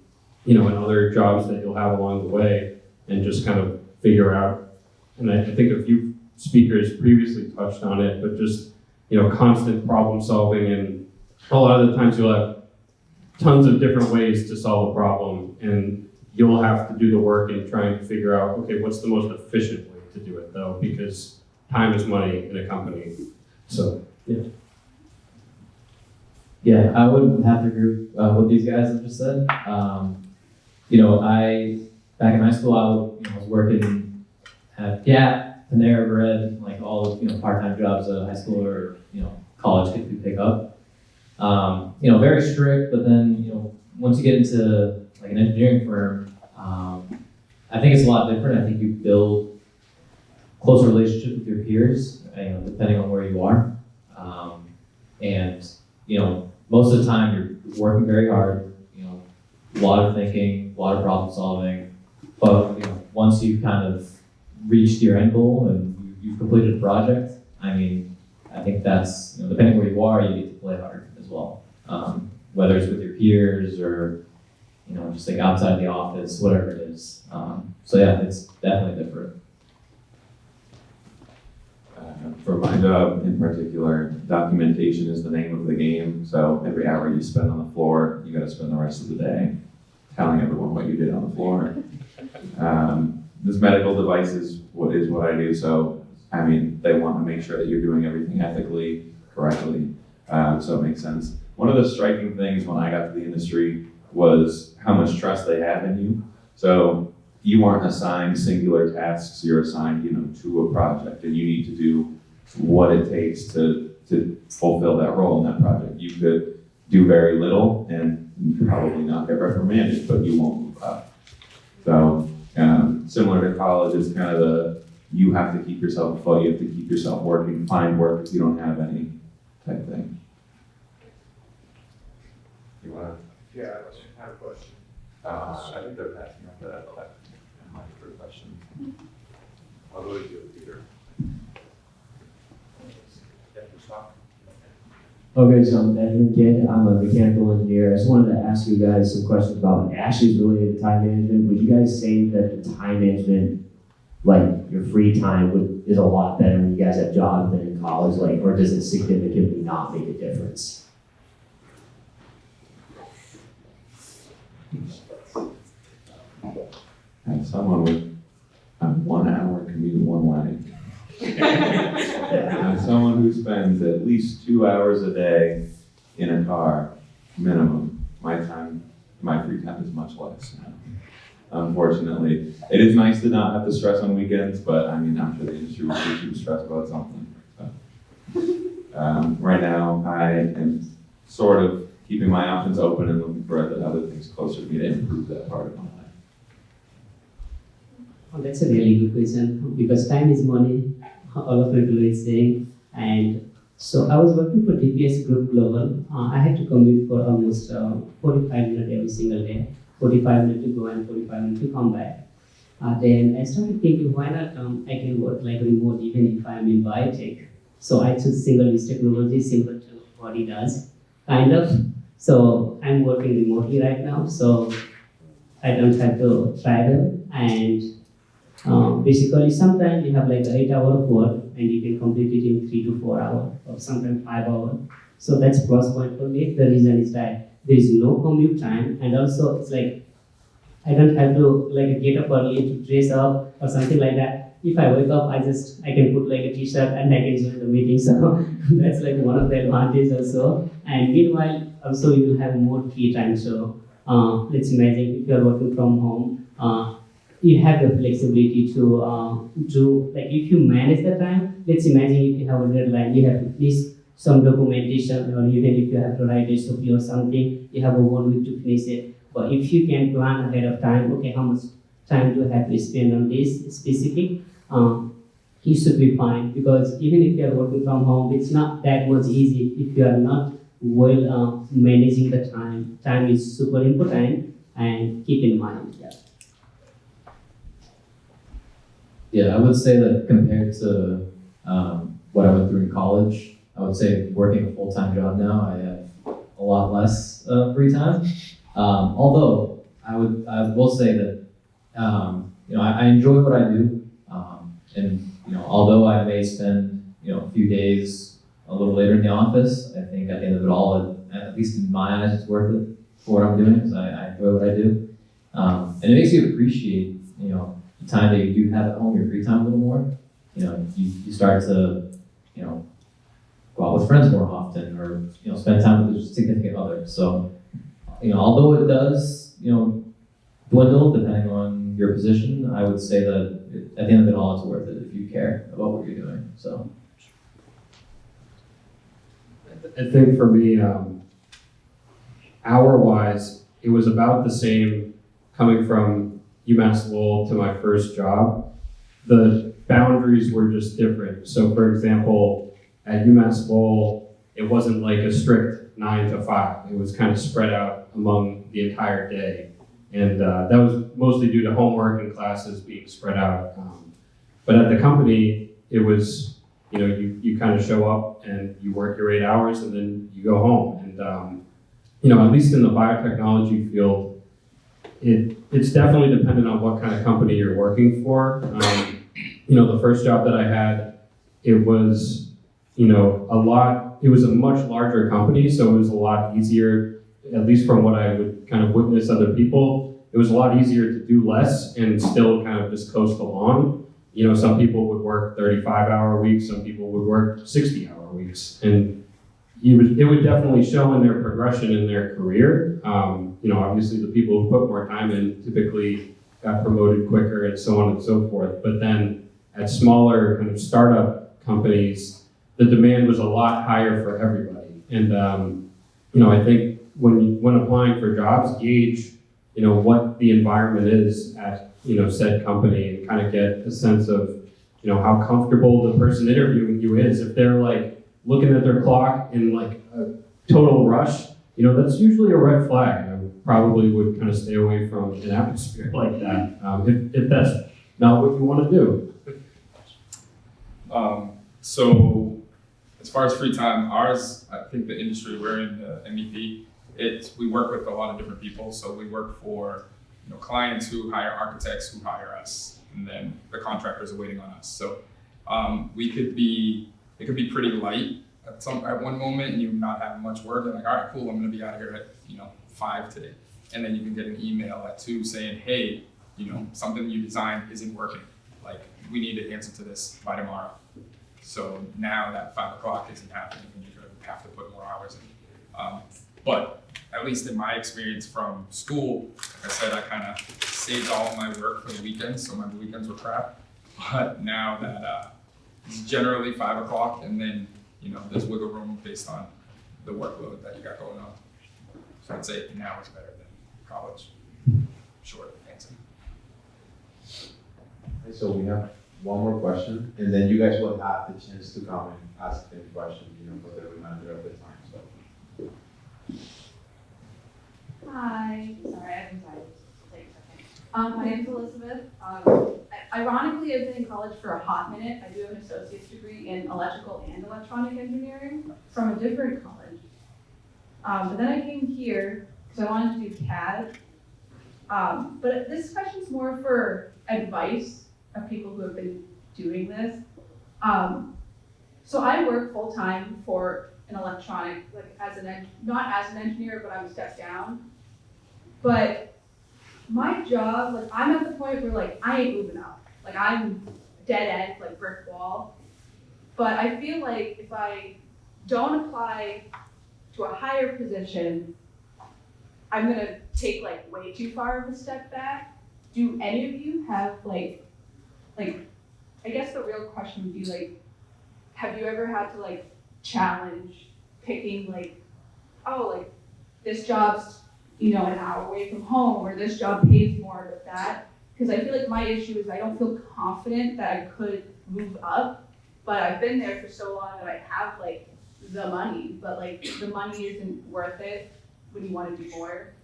in other jobs that you'll have along the way, and just kind of figure out. And I think a few speakers previously touched on it, but just, constant problem solving, and a lot of the times you'll have tons of different ways to solve a problem, and you'll have to do the work in trying to figure out, okay, what's the most efficient way to do it though, because time is money in a company. So, yeah. Yeah, I would have to agree with what these guys have just said. Back in high school, I was working at Gap, Panera Bread, like all part-time jobs a high school or college could pick up. Very strict, but then once you get into like an engineering firm, I think it's a lot different. I think you build closer relationships with your peers. depending on where you are. And, most of the time you're working very hard, a lot of thinking, a lot of problem solving. But, once you've kind of reached your end goal and you've completed a project, I think that's, depending where you are, you get to play hard as well. Whether it's with your peers or, just like outside the office, whatever it is. So yeah, it's definitely different. For my job in particular, documentation is the name of the game. So every hour you spend on the floor, you got to spend the rest of the day telling everyone what you did on the floor. This medical device is what I do. So, they want to make sure that you're doing everything ethically, correctly. So it makes sense. One of the striking things when I got to the industry was how much trust they have in you. So you aren't assigned singular tasks, you're assigned, to a project, and you need to do what it takes to fulfill that role in that project. You could do very little and probably not get reprimanded, but you won't move up. So similar to college, it's kind of you have to keep yourself afloat, you have to keep yourself working, find work if you don't have any type thing. You want to? Yeah, I have a question. I think they're passing up that mic for a question. I'll go to you, Peter. Okay, so I'm Benjamin Kidd. I'm a mechanical engineer. I just wanted to ask you guys some questions about Ashley's related to time management. Would you guys say that the time management, like your free time, is a lot better when you guys have jobs than in college, or does it significantly not make a difference? As someone with a 1 hour commute one way, as someone who spends at least 2 hours a day in a car, minimum, my free time is much less now. Unfortunately, it is nice to not have to stress on weekends, but I'm sure the industry will teach you to stress about something. So, right now, I am sort of keeping my options open and looking for other things closer to me to improve that part of my life. Oh, that's a really good question because time is money, all of people is saying. And so I was working for DPS Group Global. I had to commute for almost 45 minutes every single day, 45 minutes to go and 45 minutes to come back. Then I started thinking, why not I can work like remote even if I'm in biotech. So I chose single-use technology similar to what he does, kind of. So I'm working remotely right now, so I don't have to travel. And basically, sometimes you have like an 8 hour of work and you can complete it in 3 to 4 hours or sometimes 5 hours. So that's plus point for me. The reason is that there is no commute time, and also it's like I don't have to get up early to dress up or something like that. If I wake up, I can put like a t-shirt and I can join the meeting. So that's like one of the advantages also. And meanwhile, also you will have more free time. So let's imagine if you are working from home, you have the flexibility to do, if you manage the time, let's imagine if you have a deadline, you have to finish some documentation, or even if you have to write a SOP or something, you have a 1 week to finish it. But if you can plan ahead of time, okay, how much time do I have to spend on this specific, you should be fine. Because even if you are working from home, it's not that much easy if you are not well managing the time. Time is super important, and keep in mind. Yeah. Yeah, I would say that compared to what I went through in college, I would say working a full-time job now, I have a lot less free time. Although I will say that I enjoy what I do, and although I may spend a few days a little later in the office, I think at the end of it all, at least in my eyes, it's worth it for what I'm doing because I enjoy what I do, and it makes you appreciate the time that you do have at home, your free time a little more. You start to go out with friends more often, or spend time with your significant other. So although it does dwindle depending on your position, I would say that at the end of it all, it's worth it if you care about what you're doing. So I think for me, hour-wise, it was about the same coming from UMass Lowell to my first job. The boundaries were just different. So for example, at UMass Lowell, it wasn't like a strict 9 to 5. It was kind of spread out among the entire day. And that was mostly due to homework and classes being spread out. But at the company, it was, you kind of show up and you work your 8 hours and then you go home. And, at least in the biotechnology field, it's definitely dependent on what kind of company you're working for. The first job that I had, it was, it was a much larger company, so it was a lot easier, at least from what I would kind of witness other people, it was a lot easier to do less and still kind of just coast along. Some people would work 35-hour weeks, some people would work 60-hour weeks. And it would definitely show in their progression in their career. Obviously the people who put more time in typically got promoted quicker and so on and so forth. But then at smaller kind of startup companies, the demand was a lot higher for everybody. And, I think when applying for jobs, gauge, what the environment is at, said company and kind of get a sense of, how comfortable the person interviewing you is. If they're like looking at their clock in like a total rush, that's usually a red flag. I probably would kind of stay away from an atmosphere like that if that's not what you want to do. So as far as free time, ours, I think the industry we're in, the MEP, we work with a lot of different people. So we work for clients who hire architects who hire us, and then the contractors are waiting on us. So it could be pretty light at one moment, and you not have much work. And like, all right, cool, I'm going to be out of here at 5 today, and then you can get an email at 2 saying, hey, something you designed isn't working. Like, we need an answer to this by tomorrow. So now that 5 o'clock isn't happening, and you're going to have to put more hours in. But at least in my experience from school, like I said, I kind of saved all of my work for the weekends, so my weekends were crap. But now that it's generally 5 o'clock, and then there's wiggle room based on the workload that you got going on. So I'd say now is better than college. Short answer. Okay, so we have one more question, and then you guys will have the chance to come and ask any question, for the remainder of the time. So. Hi, sorry, I've been tired. Take a second. My name's Elizabeth. Ironically, I've been in college for a hot minute. I do have an associate's degree in electrical and electronic engineering from a different college. But then I came here because I wanted to do CAD. But this question's more for advice of people who have been doing this. So I work full time for an electronic, not as an engineer, but I'm a step down. But my job, I'm at the point where I ain't moving up. I'm dead end, brick wall. But I feel like if I don't apply to a higher position, I'm gonna take way too far of a step back. Do any of you have I guess the real question would be have you ever had to challenge picking this job's an hour away from home, or this job pays more with that? Because I feel like my issue is I don't feel confident that I could move up, but I've been there for so long that I have the money, but the money isn't worth it when you want to do more.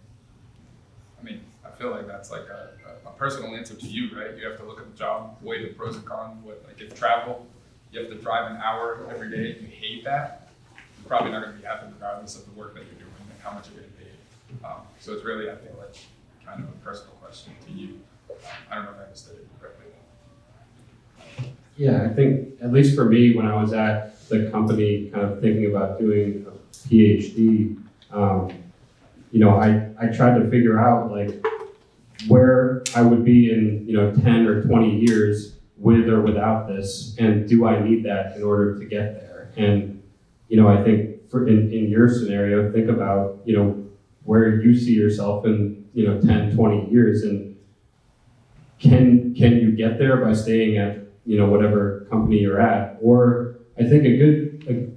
I mean, I feel like that's a personal answer to you, right? You have to look at the job, weigh the pros and cons. If travel, you have to drive an hour every day, and you hate that, you're probably not going to be happy regardless of the work that you're doing and how much you're getting paid. So it's really, I feel kind of a personal question to you. I don't know if I understood it correctly. Yeah, I think, at least for me, when I was at the company kind of thinking about doing a PhD, I tried to figure out where I would be in 10 or 20 years with or without this, and do I need that in order to get there? And I think in your scenario, think about where you see yourself in 10, 20 years, and can you get there by staying at whatever company you're at? Or I think a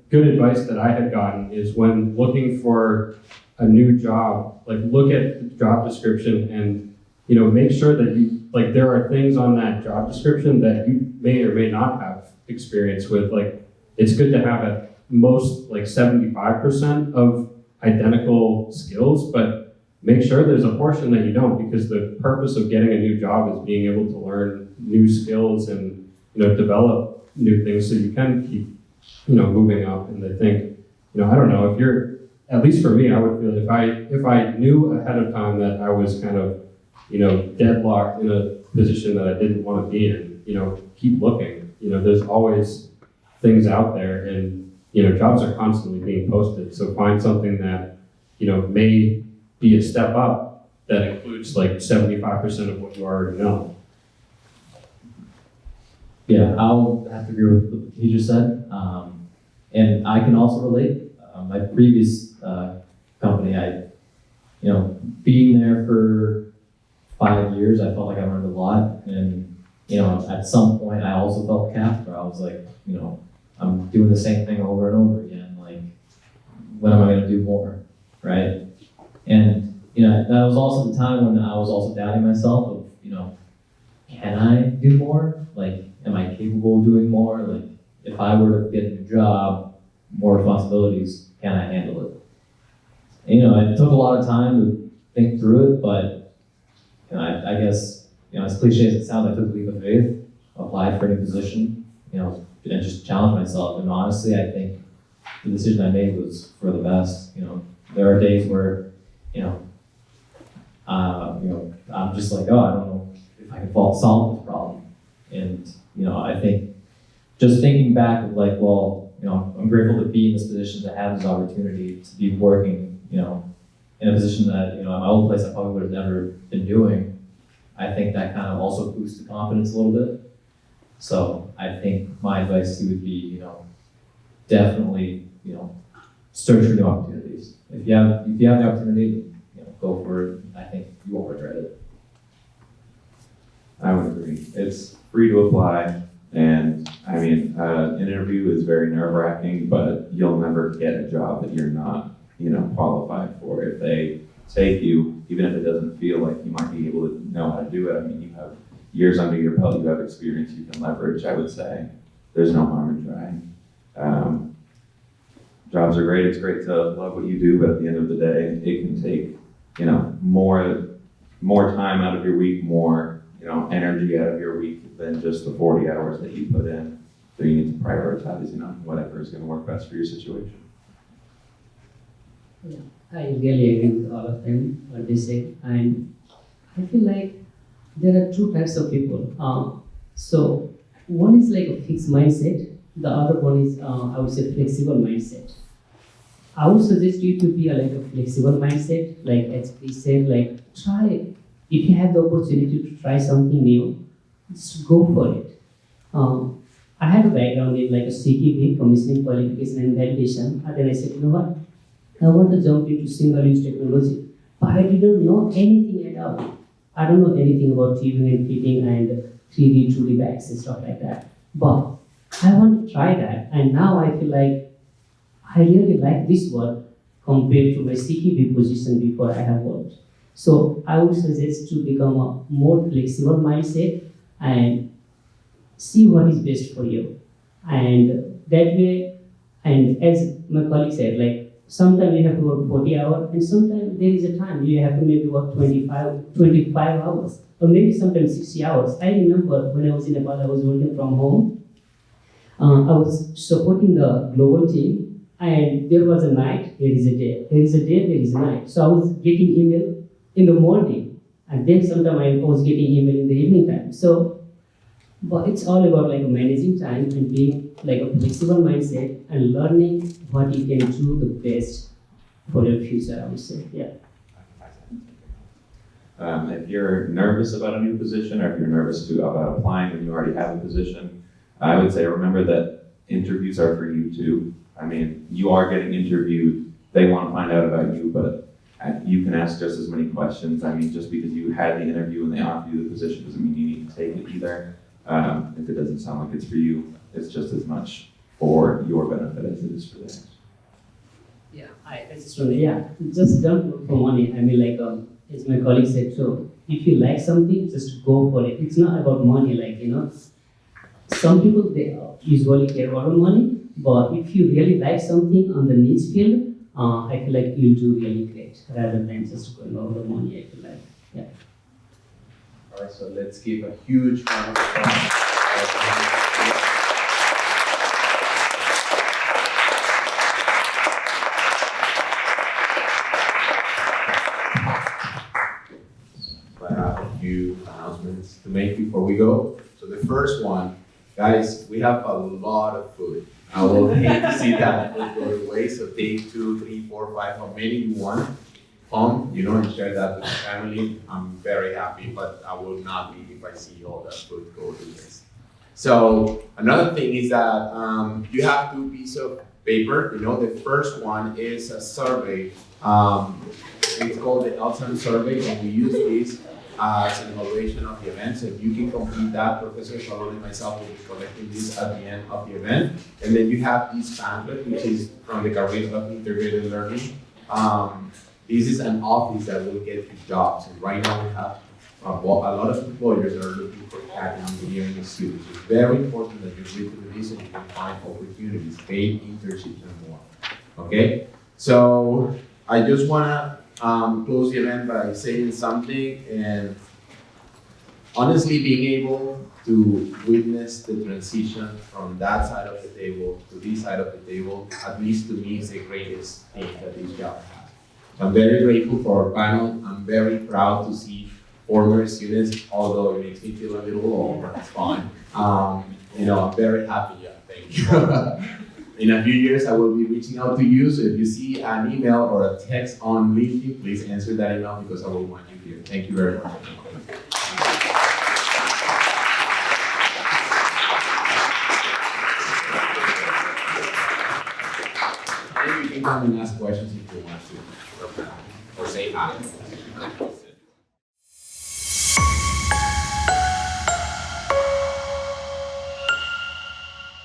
good advice that I had gotten is when looking for a new job, look at the job description and make sure that like there are things on that job description that you may or may not have experience with. Like it's good to have at most like 75% of identical skills, but make sure there's a portion that you don't, because the purpose of getting a new job is being able to learn new skills and, you know, develop new things so you can keep, you know, moving up. And I think, you know, I don't know, if you're, at least for me, I would feel if I knew ahead of time that I was kind of, you know, deadlocked in a position that I didn't want to be in, you know, keep looking. You know, there's always things out there, and, you know, jobs are constantly being posted. So find something that, you know, may be a step up that includes like 75% of what you already know. Yeah, I'll have to agree with what he just said. And I can also relate. My previous company, you know, being there for 5 years, I felt like I learned a lot. And, you know, at some point I also felt capped, where I was like, you know, I'm doing the same thing over and over again. Like, when am I going to do more, right? And, you know, that was also the time when I was also doubting myself of, you know, can I do more? Like, am I capable of doing more? Like, if I were to get a new job, more responsibilities, can I handle it? And, you know, it took a lot of time to think through it, but, you know, I guess, you know, as cliche as it sounds, I took a leap of faith, applied for a new position, you know, and just challenged myself. And honestly, I think the decision I made was for the best. You know, there are days where, you know, I'm just like, oh, I don't know if I can solve this problem. And, you know, I think just thinking back of like, well, you know, I'm grateful to be in this position, to have this opportunity to be working, you know, in a position that, you know, at my old place I probably would have never been doing. I think that kind of also boosts the confidence a little bit. So I think my advice to you would be, you know, definitely, you know, search for new opportunities. If you have the opportunity, you know, go for it. I think you won't regret it. I would agree. It's free to apply, and I mean, an interview is very nerve-wracking, but you'll never get a job that you're not, you know, qualified for. If they take you, even if it doesn't feel like you might be able to know how to do it, I mean, you have years under your belt, you have experience you can leverage. I would say there's no harm in trying. Jobs are great. It's great to love what you do, but at the end of the day, it can take, you know, more time out of your week, more, you know, energy out of your week than just the 40 hours that you put in. So you need to prioritize, you know, whatever is going to work best for your situation. Yeah, I really agree with all of them, what they say. And I feel like there are two types of people. So one is like a fixed mindset. The other one is, I would say, flexible mindset. I would suggest you to be like a flexible mindset, like as we said, like try, if you have the opportunity to try something new, just go for it. I had a background in like a CTV, commissioning, qualification and validation, and then I said, you know what, I want to jump into single-use technology, but I didn't know anything at all. I don't know anything about tubing and fitting and 3D, 2D bags and stuff like that. But I want to try that, and now I feel like I really like this work compared to my CTV position before I have worked. So I would suggest to become a more flexible mindset and see what is best for you. And that way, and as my colleague said, like sometimes you have to work 40 hours, and sometimes there is a time you have to maybe work 25 hours, or maybe sometimes 60 hours. I remember when I was in Nepal, I was working from home. I was supporting the global team, and there was a night, there is a day. There is a day, there is a night. So I was getting email in the morning, and then sometimes I was getting email in the evening time. So, but it's all about like managing time and being like a flexible mindset and learning what you can do the best for your future, I would say, yeah. If you're nervous about a new position, or if you're nervous about applying when you already have a position, I would say remember that interviews are for you too. I mean, you are getting interviewed, they want to find out about you, but you can ask just as many questions. I mean, just because you had the interview and they offer you the position doesn't mean you need to take it either. If it doesn't sound like it's for you, it's just as much for your benefit as it is for theirs. Yeah, I just want to, just don't look for money. I mean, like, as my colleague said, so if you like something, just go for it. It's not about money, like, some people, they usually care about money, but if you really like something on the niche field, I feel like you'll do really great rather than just going over the money, I feel like, yeah. All right, so let's give a huge round of applause. I have a few announcements to make before we go. So the first one, guys, we have a lot of food. I will hate to see that food go to waste, so take 2, 3, 4, 5, how many you want. Come, and share that with your family. I'm very happy, but I will not be if I see all that food go to waste. So another thing is that you have 2 pieces of paper. The first one is a survey. It's called the Elton survey, and we use this as an evaluation of the event. So if you can complete that, Professor Shalom and myself will be collecting this at the end of the event. And then you have this pamphlet, which is from the Careers of Integrated Learning. This is an office that will get you jobs. And right now we have a lot of employers that are looking for CAD engineering students. It's very important that you read through this and you can find opportunities, paid internships and more. Okay? So I just wanna close the event by saying something, and honestly being able to witness the transition from that side of the table to this side of the table, at least to me, is the greatest thing that this job has. So I'm very grateful for our panel. I'm very proud to see former students, although it makes me feel a little old, but it's fine. I'm very happy, thank you. In a few years, I will be reaching out to you, so if you see an email or a text on LinkedIn, please answer that email because I will want you here. Thank you very much. And you can come and ask questions if you want to, or say hi.